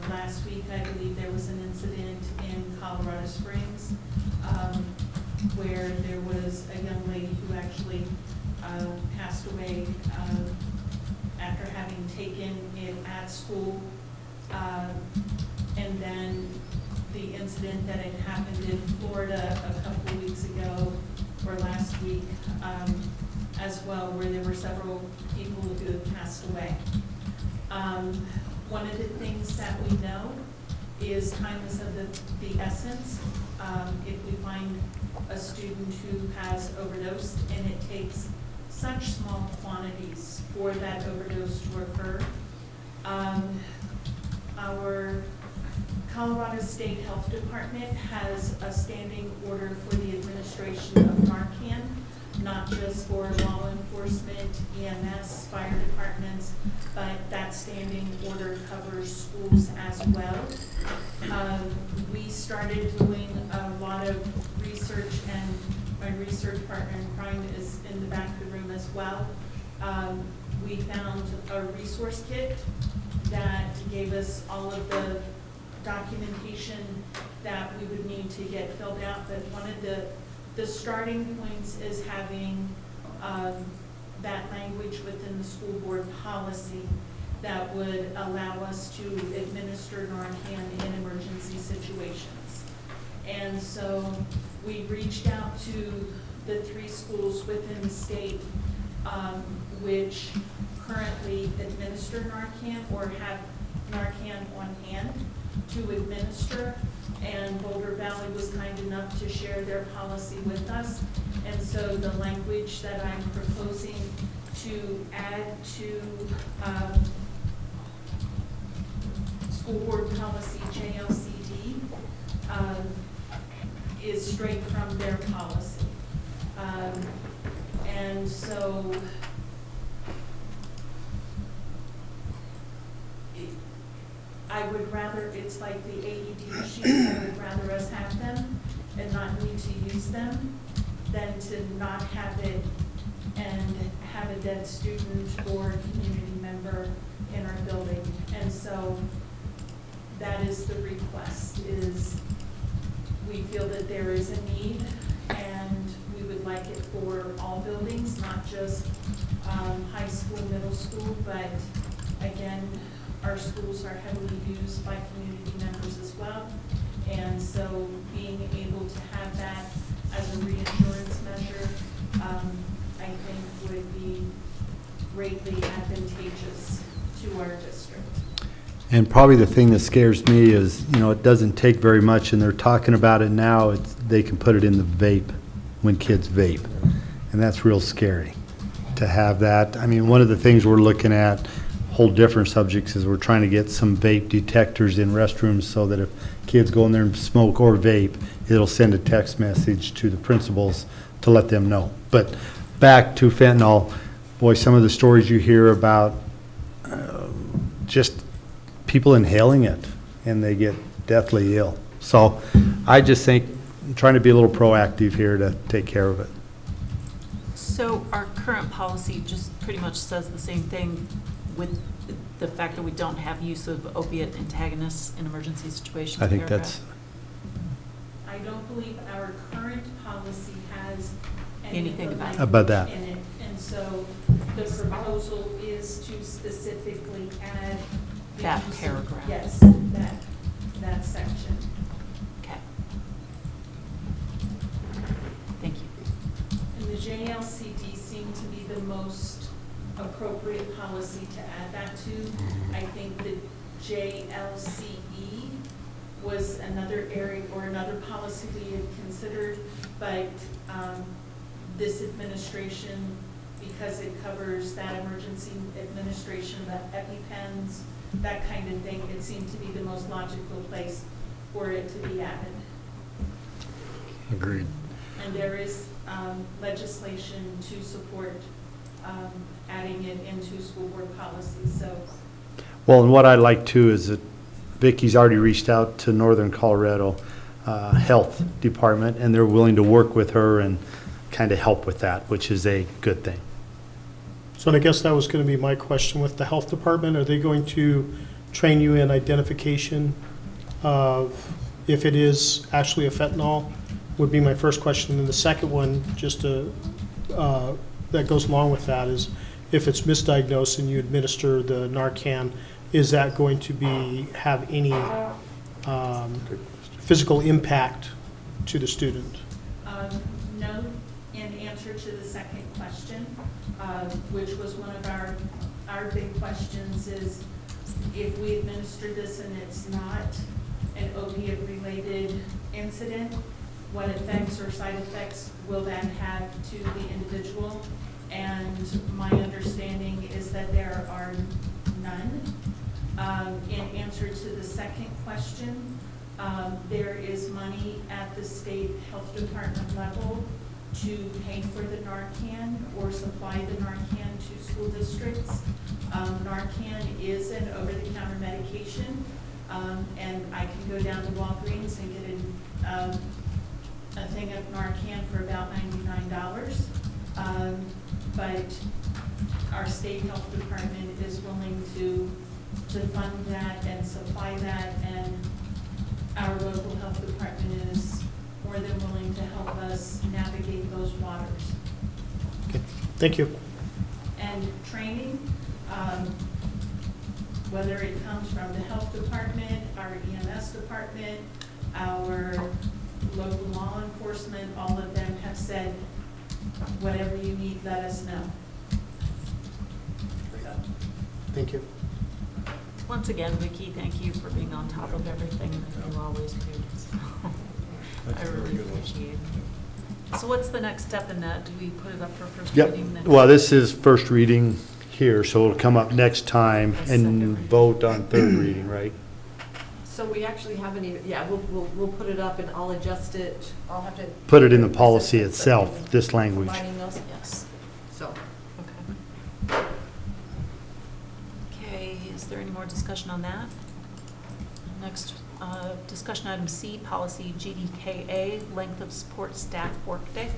Last week, I believe there was an incident in Colorado Springs where there was a young lady who actually passed away after having taken it at school. And then the incident that had happened in Florida a couple of weeks ago, or last week, as well, where there were several people who had passed away. One of the things that we know is time is of the essence. If we find a student who has overdosed and it takes such small quantities for that overdose to occur, our Colorado State Health Department has a standing order for the administration of Narcan, not just for law enforcement, EMS, fire departments, but that standing order covers schools as well. We started doing a lot of research, and my research partner in crime is in the back of the room as well. We found a resource kit that gave us all of the documentation that we would need to get filled out, but one of the starting points is having that language within the school board policy that would allow us to administer Narcan in emergency situations. And so we reached out to the 3 schools within the state which currently administer Narcan or have Narcan on hand to administer, and Boulder Valley was kind enough to share their policy with us. And so the language that I'm proposing to add to school board policy JLCD is straight from their policy. And so I would rather, it's like the AED machines, I would rather us have them and not need to use them than to not have it and have a dead student or community member member in our building. And so that is the request, is we feel that there is a need, and we would like it for all buildings, not just high school, middle school, but again, our schools are heavily used by community members as well. And so being able to have that as a reinsurance measure, I think would be greatly advantageous to our district. And probably the thing that scares me is, it doesn't take very much, and they're talking about it now, they can put it in the vape when kids vape. And that's real scary to have that. I mean, one of the things we're looking at, whole different subjects, is we're trying to get some vape detectors in restrooms so that if kids go in there and smoke or vape, it'll send a text message to the principals to let them know. But back to fentanyl, boy, some of the stories you hear about just people inhaling it and they get deathly ill. So I just think I'm trying to be a little proactive here to take care of it. So our current policy just pretty much says the same thing with the fact that we don't have use of opiate antagonists in emergency situations. I think that's. I don't believe our current policy has anything about that in it. And so the proposal is to specifically add the that use of- paragraph. Yes, that section. Okay. Thank you. And the JLCD seemed to be the most appropriate policy to add that to. I think the JLCE was another area or another policy we had considered, but this administration, because it covers that emergency administration, the EpiPens, that kind of thing, it seemed to be the most logical place for it to be added. Agreed. And there is legislation to support adding it into school board policy, so. Well, and what I like too is that Vicky's already reached out to Northern Colorado Health Department, and they're willing to work with her and kind of help with that, which is a good thing. So I guess that was going to be my question with the health department. Are they going to train you in identification of if it is actually a fentanyl? Would be my first question. And the second one, just to, that goes along with that, is if it's misdiagnosed and you administer the Narcan, is that going to have any physical impact to the student? No, in answer to the second question, which was one of our big questions, is if we administer this and it's not an opiate-related incident, what effects or side effects will that have to the individual? And my understanding is that there are none. In answer to the second question, there is money at the state health department level to pay for the Narcan or supply the Narcan to school districts. Narcan is an over-the-counter medication, and I can go down to Walgreens and get a thing of Narcan for about $99. But our state health department is willing to fund that and supply that, and our local health department is more than willing to help us navigate those waters. Okay. Thank you. And training, whether it comes from the health department, our EMS department, our local law enforcement, all of them have said, whatever you need, let us know. Thank you. Once again, Vicki, thank you for being on top of everything that you always do. So, I really appreciate it. So what's the next step in that? Do we put it up for first reading? Yep. Well, this is first reading here, so it'll come up next time and vote on third reading, right? So we actually haven't even, yeah, we'll put it up and I'll adjust it. I'll have to. Put it in the policy itself, this language. Providing those, yes. So. Okay. Okay, is there any more discussion on that? Next, discussion item C, policy GDKA, length of support staff workday.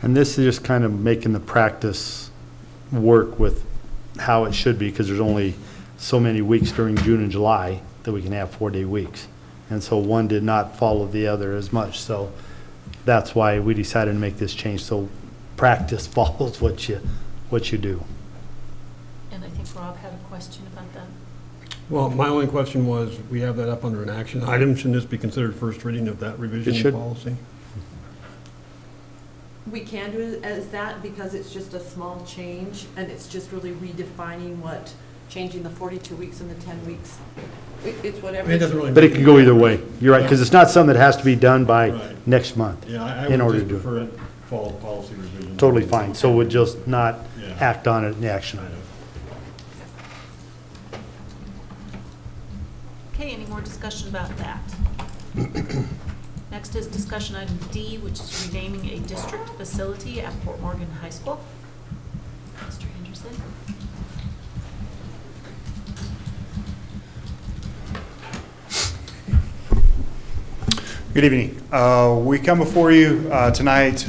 And this is just kind of making the practice work with how it should be, because there's only so many weeks during June and July that we can have 4-day weeks. And so one did not follow the other as much. So that's why we decided to make this change. So practice follows what you do. And I think Rob had a question about that. Well, my only question was, we have that up under an action item. Shouldn't this be considered first reading of that revision It of should. policy? We can do it as that because it's just a small change and it's just really redefining what, changing the 42 weeks and the 10 weeks. It's whatever. It doesn't really. But it can go either way. You're right, because it's not something that has to be done by Right. next month. Yeah, I in would order just to do it. prefer it follow the policy revision. Totally fine. So we'll just not Yeah. act on it in the action item. Okay, any more discussion about that? Next is discussion item D, which is renaming a district facility at Fort Morgan High School. Mr. Anderson? Good evening. We come before you tonight.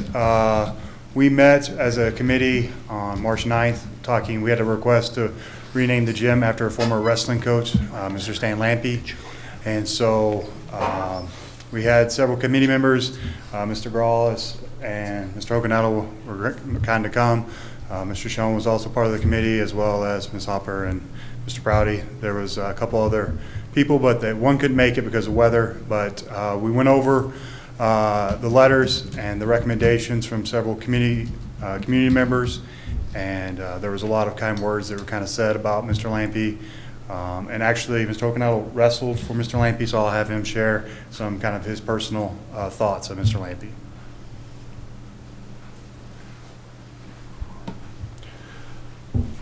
We met as a committee on March 9th, we had a request to rename the gym after a former wrestling coach, Mr. Stan Lampe. And so we had several committee members, Mr. Grawlis and Mr. Okanado were kind to come. Mr. Schoen was also part of the committee, as well as Ms. Hopper and Mr. Prouty. There was a couple other people, but one couldn't make it because of weather. But we went over the letters and the recommendations from several community members, and there was a lot of kind words that were kind of said about Mr. Lampe. And actually, Mr. Okanado wrestled for Mr. Lampe, so I'll have him share some kind of his personal thoughts of Mr. Lampe.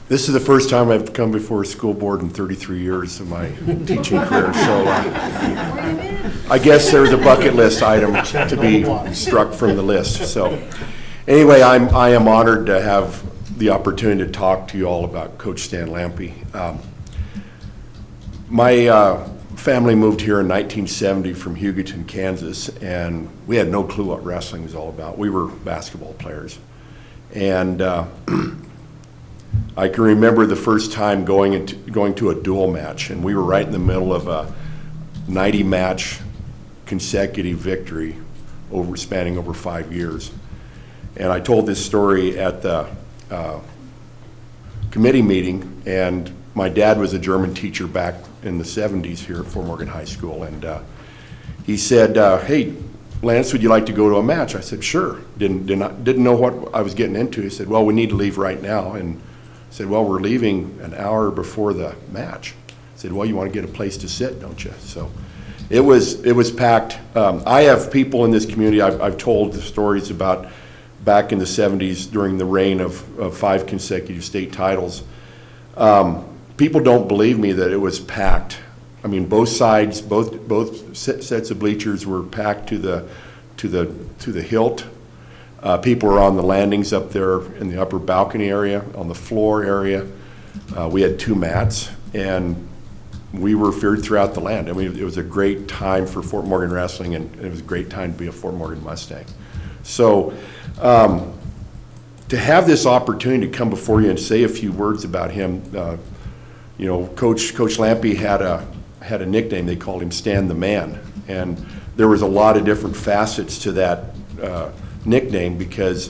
This is the first time I've come before a school board in 33 years of my teaching career, so I guess there's a bucket list item to be struck from the list. So anyway, I am honored to have the opportunity to talk to you all about Coach Stan Lampe. My family moved here in 1970 from Hugoton, Kansas, and we had no clue what wrestling was all about. We were basketball players. And I can remember the first time going to a duel match, and we were right in the middle of a 90-match consecutive victory spanning over 5 years. And I told this story at the committee meeting, and my dad was a German teacher back in the 70s here at Fort Morgan High School, and he said, "Hey, Lance, would you like to go to a match?" I said, "Sure." Didn't know what I was getting into. He said, "Well, we need to leave right now." And I said, "Well, we're leaving an hour before the match." I said, "Well, you want to get a place to sit, don't you?" So it was packed. I have people in this community, I've told the stories about back in the 70s during the reign of 5 consecutive state titles. People don't believe me that it was packed. I mean, both sides, both sets of bleachers were packed to the hilt. People were on the landings up there in the upper balcony area, on the floor area. We had 2 mats, and we were feared throughout the land. I mean, it was a great time for Fort Morgan wrestling, and it was a great time to be a Fort Morgan Mustang. So to have this opportunity to come before you and say a few words about him, you know, Coach Lampe had a nickname. They called him Stan the Man, and there was a lot of different facets to that nickname because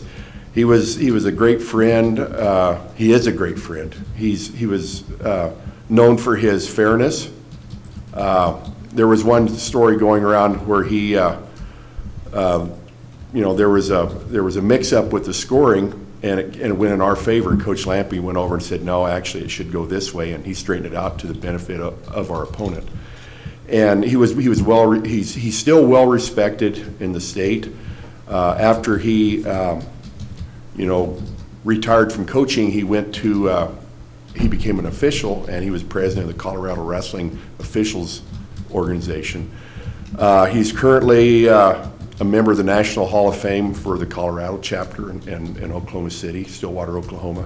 he was a great friend. He is a great friend. He was known for his fairness. There was one story going around where he, you know, there was a mix-up with the scoring, and it went in our favor. And Coach Lampe went over and said, "No, actually, it should go this way," and he straightened it out to the benefit of our opponent. And he's still well respected in the state. After he, you know, retired from coaching, he became an official, and he was president of the Colorado Wrestling Officials Organization. He's currently a member of the National Hall of Fame for the Colorado chapter in Oklahoma City, Stillwater, Oklahoma.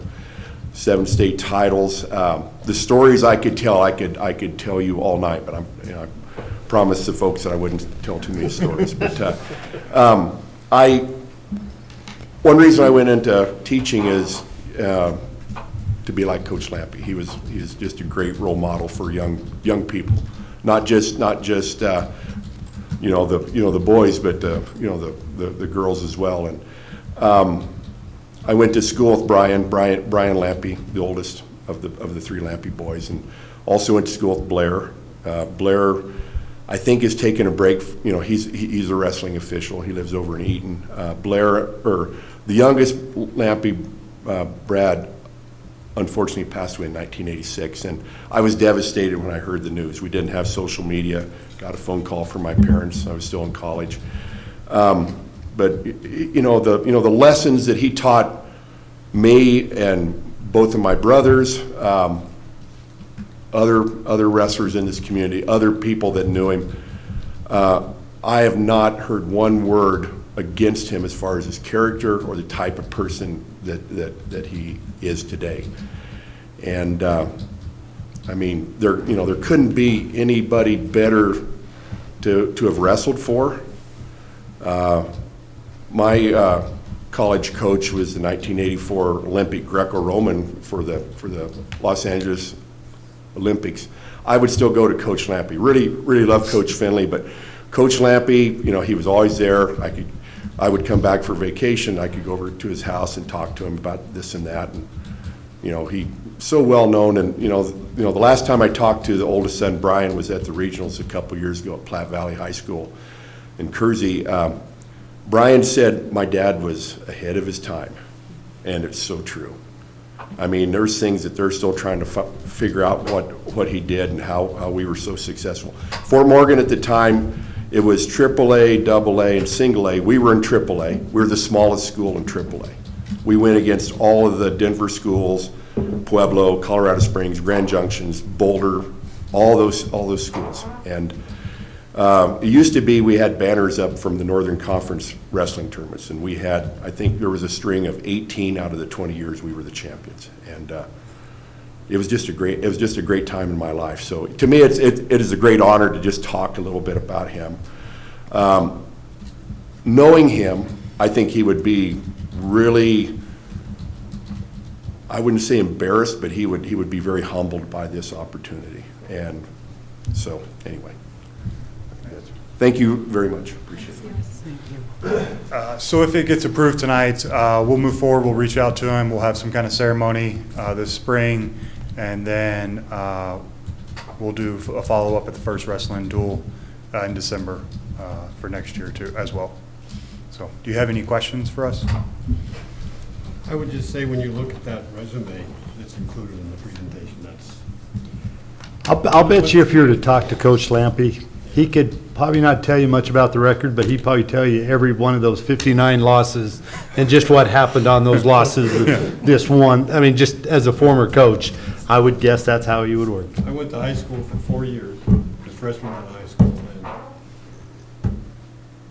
7 state titles. The stories I could tell, I could tell you all night, but I promised the folks that I wouldn't tell too many stories. But one reason I went into teaching is to be like Coach Lampy. He was just a great role model for young people, not just the boys, but the girls as well. And I went to school with Brian Lampy, the oldest of the three Lampy boys, and also went to school with Blair. Blair, I think, has taken a break. He's a wrestling official. He lives over in Eaton. The youngest Lampy, Brad, unfortunately passed away in 1986, and I was devastated when I heard the news. We didn't have social media. Got a phone call from my parents. I was still in college. But the lessons that he taught me and both of my brothers, other wrestlers in this community, other people that knew him, I have not heard one word against him as far as his character or the type of person that he is today. And there couldn't be anybody better to have wrestled for. My college coach was the 1984 Olympic Greco-Roman for the Los Angeles Olympics. I would still go to Coach Lampy. Really love Coach Finley, but Coach Lampy, he was always there. I would come back for vacation. I could go over to his house and talk to him about this and that. And he so well known. And the last time I talked to the oldest son, Brian, was at the regionals a couple years ago at Platte Valley High School in Kersey. Brian said my dad was ahead of his time, and it's so true. I mean, there's things that they're still trying to figure out what he did and how we were so successful. Fort Morgan at the time, it was AAA, AA, and single A. We were in AAA. We were the smallest school in AAA. We went against all of the Denver schools, Pueblo, Colorado Springs, Grand Junctions, Boulder, all those schools. And it used to be we had banners up from the Northern Conference wrestling tournaments, and we had, I think there was a string of 18 out of the 20 years we were the champions. And it was just a great time in my life. So to me, it is a great honor to just talk a little bit about him. Knowing him, I think he would be really, I wouldn't say embarrassed, but he would be very humbled by this opportunity. And so anyway, thank you very much. Appreciate it. So if it gets approved tonight, we'll move forward. We'll reach out to him. We'll have some kind of ceremony this spring, and then we'll do a follow-up at the first wrestling duel in December for next year too, as well. So do you have any questions for us? I would just say, when you look at that resume that's included in the presentation, that's... I'll bet you if you were to talk to Coach Lampy, he could probably not tell you much about the record, but he'd probably tell you every one of those 59 losses and just what happened on those losses. This one, I mean, just as a former coach, I would guess that's how you would work. I went to high school for 4 years, as freshman in high school, and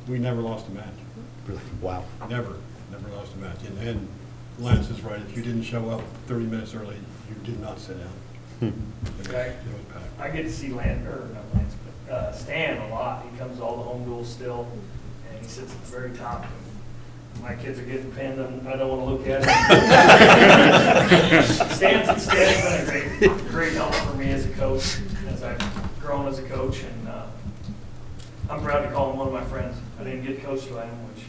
we never lost a match. Really? Wow. Never lost a match. And Lance is right. If you didn't show up 30 minutes early, you did not sit down. It was packed. I get to see Stan a lot. He comes to all the home duels still, and he sits at the very top. My kids are getting pinned, and I don't want to look at it. Stan's been a great help for me as a coach, as I've grown as a coach, and I'm proud to call him one of my friends. I didn't get coached by him, which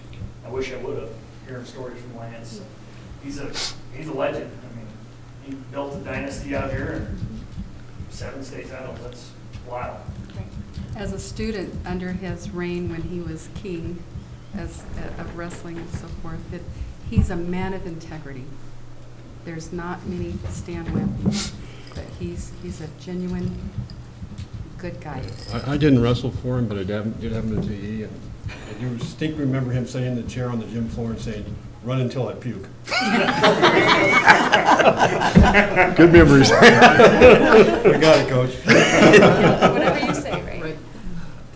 I wish I would have. Hearing stories from Lance, he's a legend. I mean, he built a dynasty out here, and 7 state titles. That's wild. As a student under his reign when he was king of wrestling and so forth, he's a man of integrity. There's not many Stan Lampy, but he's a genuine good guy. I didn't wrestle for him, but I did have him at TE, and you distinctly remember him sitting in the chair on the gym floor and saying, "Run until I puke." Good memories. We got it, Coach. Whatever you say, right?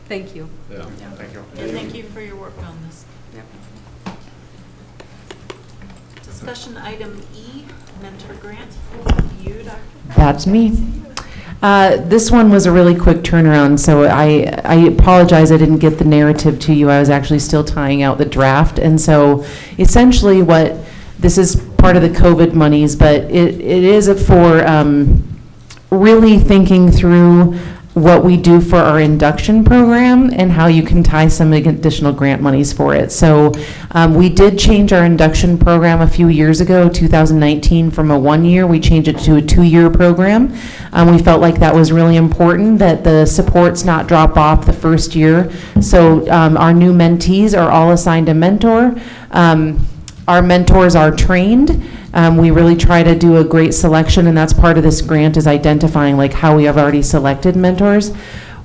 Thank you. Yeah. Thank you. And thank you for your work on this. Yep. Discussion item E, mentor grant. You, Dr. That's me. This one was a really quick turnaround, so I apologize I didn't get the narrative to you. I was actually still tying out the draft. And so essentially what this is part of the COVID monies, but it is for really thinking through what we do for our induction program and how you can tie some additional grant monies for it. So we did change our induction program a few years ago, 2019, from a 1-year, we changed it to a 2-year program. We felt like that was really important, that the supports not drop off the first year. So our new mentees are all assigned a mentor. Our mentors are trained. We really try to do a great selection, and that's part of this grant, is identifying like how we have already selected mentors.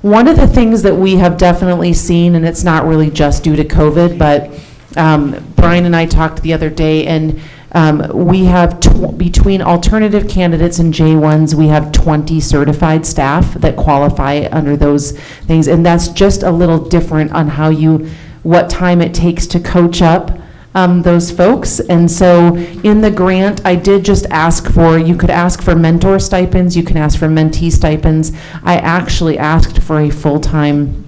One of the things that we have definitely seen, and it's not really just due to COVID, but Brian and I talked the other day, and we have, between alternative candidates and J1s, we have 20 certified staff that qualify under those things, and that's just a little different on how what time it takes to coach up those folks. And so in the grant, I did just ask for, you could ask for mentor stipends, you can ask for mentee stipends. I actually asked for a full-time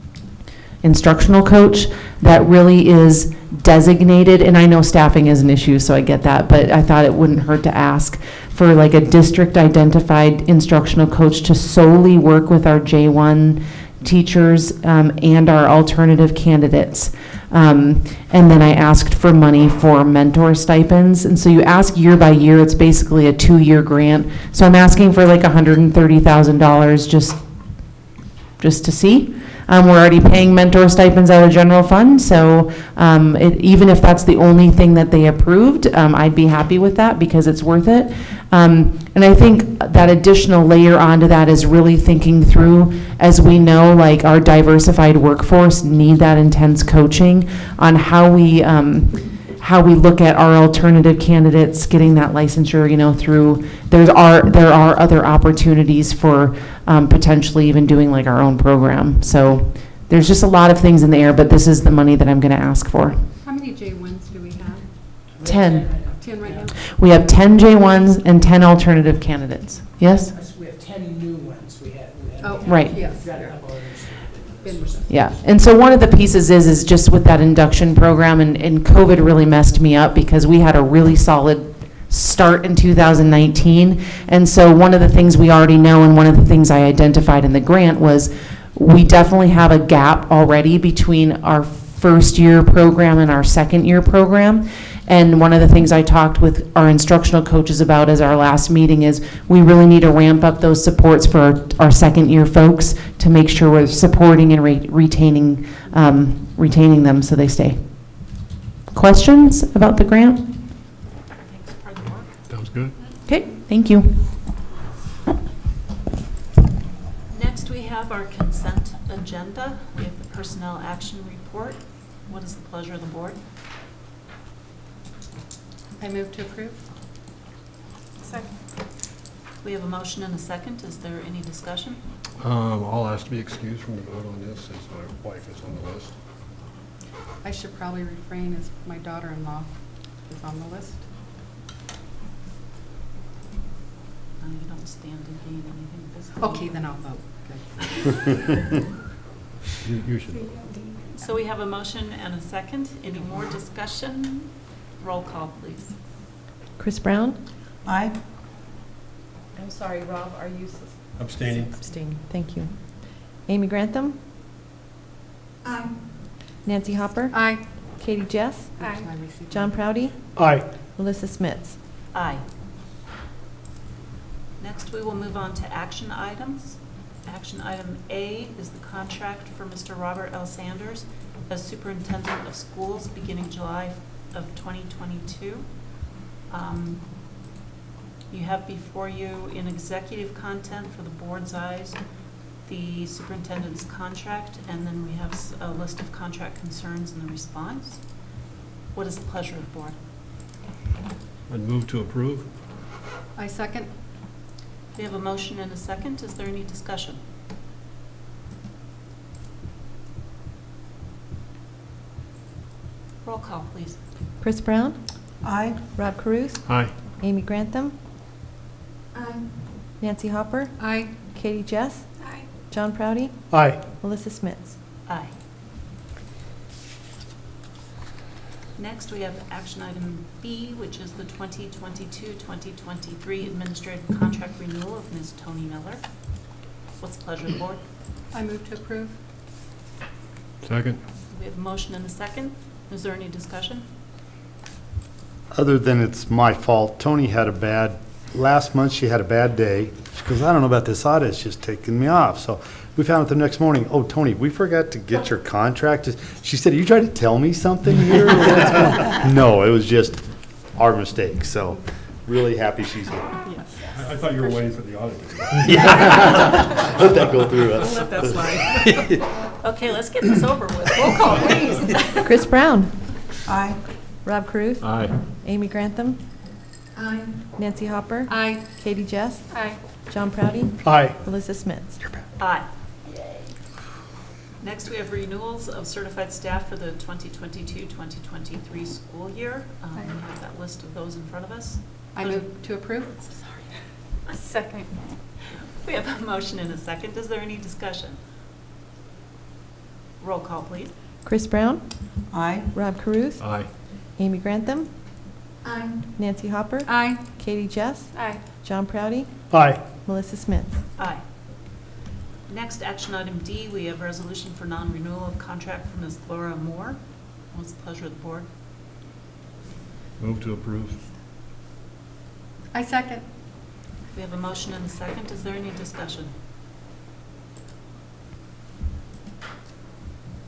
instructional coach that really is designated, and I know staffing is an issue, so I get that, but I thought it wouldn't hurt to ask for like a district identified instructional coach to solely work with our J1 teachers and our alternative candidates. And then I asked for money for mentor stipends. And so you ask year by year, it's basically a 2-year grant. So I'm asking for like $130,000 just to see. We're already paying mentor stipends out of general fund, so even if that's the only thing that they approved, I'd be happy with that because it's worth it. And I think that additional layer onto that is really thinking through, as we know, like our diversified workforce need that intense coaching on how we look at our alternative candidates getting that licensure, through, there are other opportunities for potentially even doing like our own program. So there's just a lot of things in the air, but this is the money that I'm going to ask for. How many J1s do we have? 10. 10 right now? We have 10 J1s and 10 alternative candidates. Yes? We have 10 new ones. We had Oh, Right. yes. Yeah, and so one of the pieces is just with that induction program, and COVID really messed me up because we had a really solid start in 2019. And so one of the things we already know, and one of the things I identified in the grant, was we definitely have a gap already between our first year program and our second year program. And one of the things I talked with our instructional coaches about as our last meeting is we really need to ramp up those supports for our second year folks to make sure we're supporting and retaining them so they stay. Questions about the grant? Sounds good. Okay, thank you. Next, we have our consent agenda. We have the personnel action report. What is the pleasure of the board? I move to approve. Second. We have a motion and a second. Is there any discussion? I'll ask to be excused from the vote on this since my wife is on the list. I should probably refrain as my daughter-in-law is on the list. You don't stand to gain anything physical. Okay, then I'll vote. Good. You should. So we have a motion and a second. Any more discussion? Roll call, please. Chris Brown? Aye. I'm sorry, Rob, are you? Abstaining. Abstaining, thank you. Amy Grantham? Aye. Nancy Hopper? Aye. Katie Jess? Aye. John Proudy? Aye. Melissa Smits? Aye. Next, we will move on to action items. Action item A is the contract for Mr. Robert L. Sanders as Superintendent of Schools beginning July of 2022. You have before you in executive content for the board's eyes the superintendent's contract, and then we have a list of contract concerns and the response. What is the pleasure of the board? I'd move to approve. I second. We have a motion and a second. Is there any discussion? Roll call, please. Chris Brown? Aye. Rob Caruth? Aye. Amy Grantham? Aye. Nancy Hopper? Aye. Katie Jess? Aye. John Proudy? Aye. Melissa Smits? Aye. Next, we have action item B, which is the 2022-2023 administrative contract renewal of Ms. Tony Miller. What's the pleasure of the board? I move to approve. Second. We have a motion and a second. Is there any discussion? Other than it's my fault, Tony had last month she had a bad day. She goes, I don't know about this audit, it's just taking me off. So we found out the next morning, oh, Tony, we forgot to get your contract. She said, are you trying to tell me something here? No, it was just our mistake. So really happy she's here. Yes. I thought you were waiting for the audit. Yeah. Let that go through us. We'll let that slide. Okay, let's get this over with. Roll call, please. Chris Brown. Aye. Rob Carruth. Aye. Amy Grantham. Aye. Nancy Hopper. Aye. Katie Jess. Aye. John Proudy. Aye. Melissa Smits. Aye. Next, we have renewals of certified staff for the 2022-2023 school year. We have that list of those in front of us. I move to approve. Sorry. A second. We have a motion and a second. Is there any discussion? Roll call, please. Chris Brown. Aye. Rob Carruth. Aye. Amy Grantham. Aye. Nancy Hopper. Aye. Katie Jess. Aye. John Proudy. Aye. Melissa Smits. Aye. Next, action item D, we have resolution for non-renewal of contract for Ms. Laura Moore. What's the pleasure of the board? Move to approve. I second. We have a motion and a second. Is there any discussion?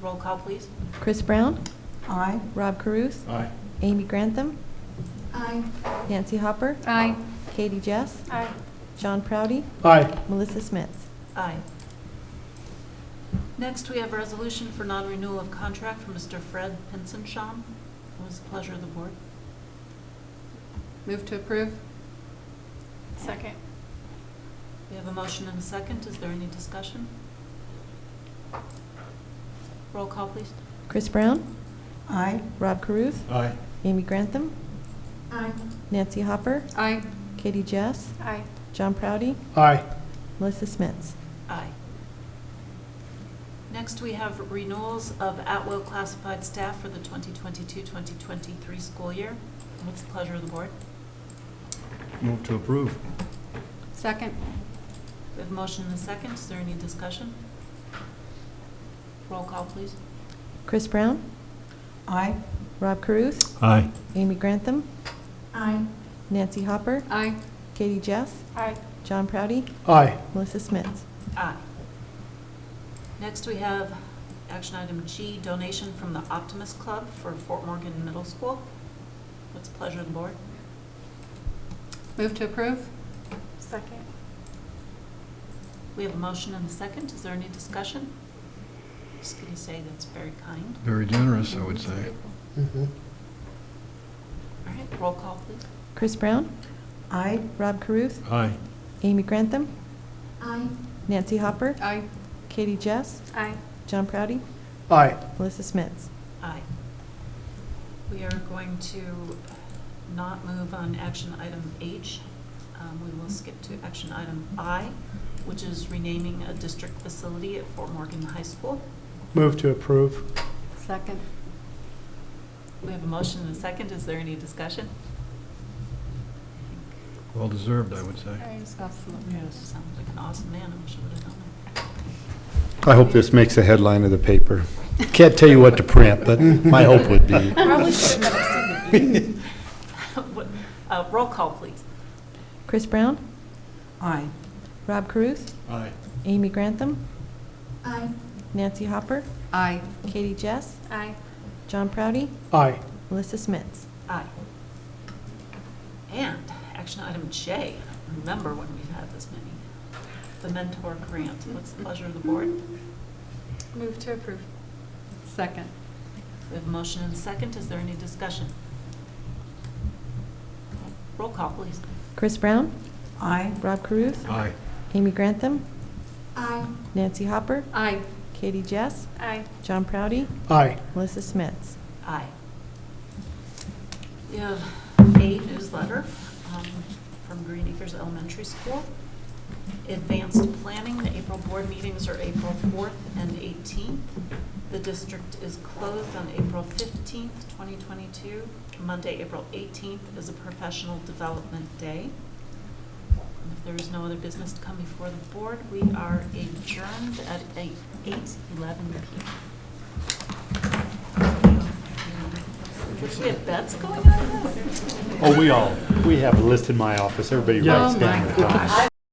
Roll call, please. Chris Brown. Aye. Rob Carruth. Aye. Amy Grantham. Aye. Nancy Hopper. Aye. Katie Jess. Aye. John Proudy. Aye. Melissa Smits. Aye. Next, we have a resolution for non-renewal of contract for Mr. Fred Pinsenshaun. What is the pleasure of the board? Move to approve. Second. We have a motion and a second. Is there any discussion? Roll call, please. Chris Brown. Aye. Rob Carruth. Aye. Amy Grantham. Aye. Nancy Hopper. Aye. Katie Jess. Aye. John Proudy. Aye. Melissa Smits. Aye. Next, we have renewals of Atwell classified staff for the 2022-2023 school year. What's the pleasure of the board? Move to approve. Second. We have a motion and a second. Is there any discussion? Roll call, please. Chris Brown. Aye. Rob Carruth. Aye. Amy Grantham. Aye. Nancy Hopper. Aye. Katie Jess. Aye. John Proudy. Aye. Melissa Smits. Aye. Next, we have action item G, donation from the Optimist Club for Fort Morgan Middle School. What's the pleasure of the board? Move to approve. Second. We have a motion and a second. Is there any discussion? Just going to say that's very kind. Very generous, I would say. Mhm. All right, roll call, please. Chris Brown. Aye. Rob Carruth. Aye. Amy Grantham. Aye. Nancy Hopper. Aye. Katie Jess. Aye. John Proudy. Aye. Melissa Smits. Aye. We are going to not move on action item H. We will skip to action item I, which is renaming a district facility at Fort Morgan High School. Move to approve. Second. We have a motion and a second. Is there any discussion? Well deserved, I would say. Yes. Sounds like an awesome man. I wish I would have known that. I hope this makes a headline of the paper. Can't tell you what to print, but my hope would be. Probably should have seen it. Roll call, please. Chris Brown. Aye. Rob Carruth. Aye. Amy Grantham. Aye. Nancy Hopper. Aye. Katie Jess. Aye. John Proudy. Aye. Melissa Smits. Aye. And action item J, remember when we've had this many. The mentor grant. What's the pleasure of the board? Move to approve. Second. We have a motion and a second. Is there any discussion? Roll call, please. Chris Brown. Aye. Rob Carruth. Aye. Amy Grantham. Aye. Nancy Hopper. Aye. Katie Jess. Aye. John Proudy. Aye. Melissa Smits. Aye. We have a newsletter from Green Acres Elementary School. Advanced planning. The April board meetings are April 4th and 18th. The district is closed on April 15th, 2022. Monday, April 18th is a professional development day. If there is no other business to come before the board, we are adjourned at 8:11 p.m. We have bets going on this? Oh, we have a list in my office. Everybody writes down. Oh, my gosh.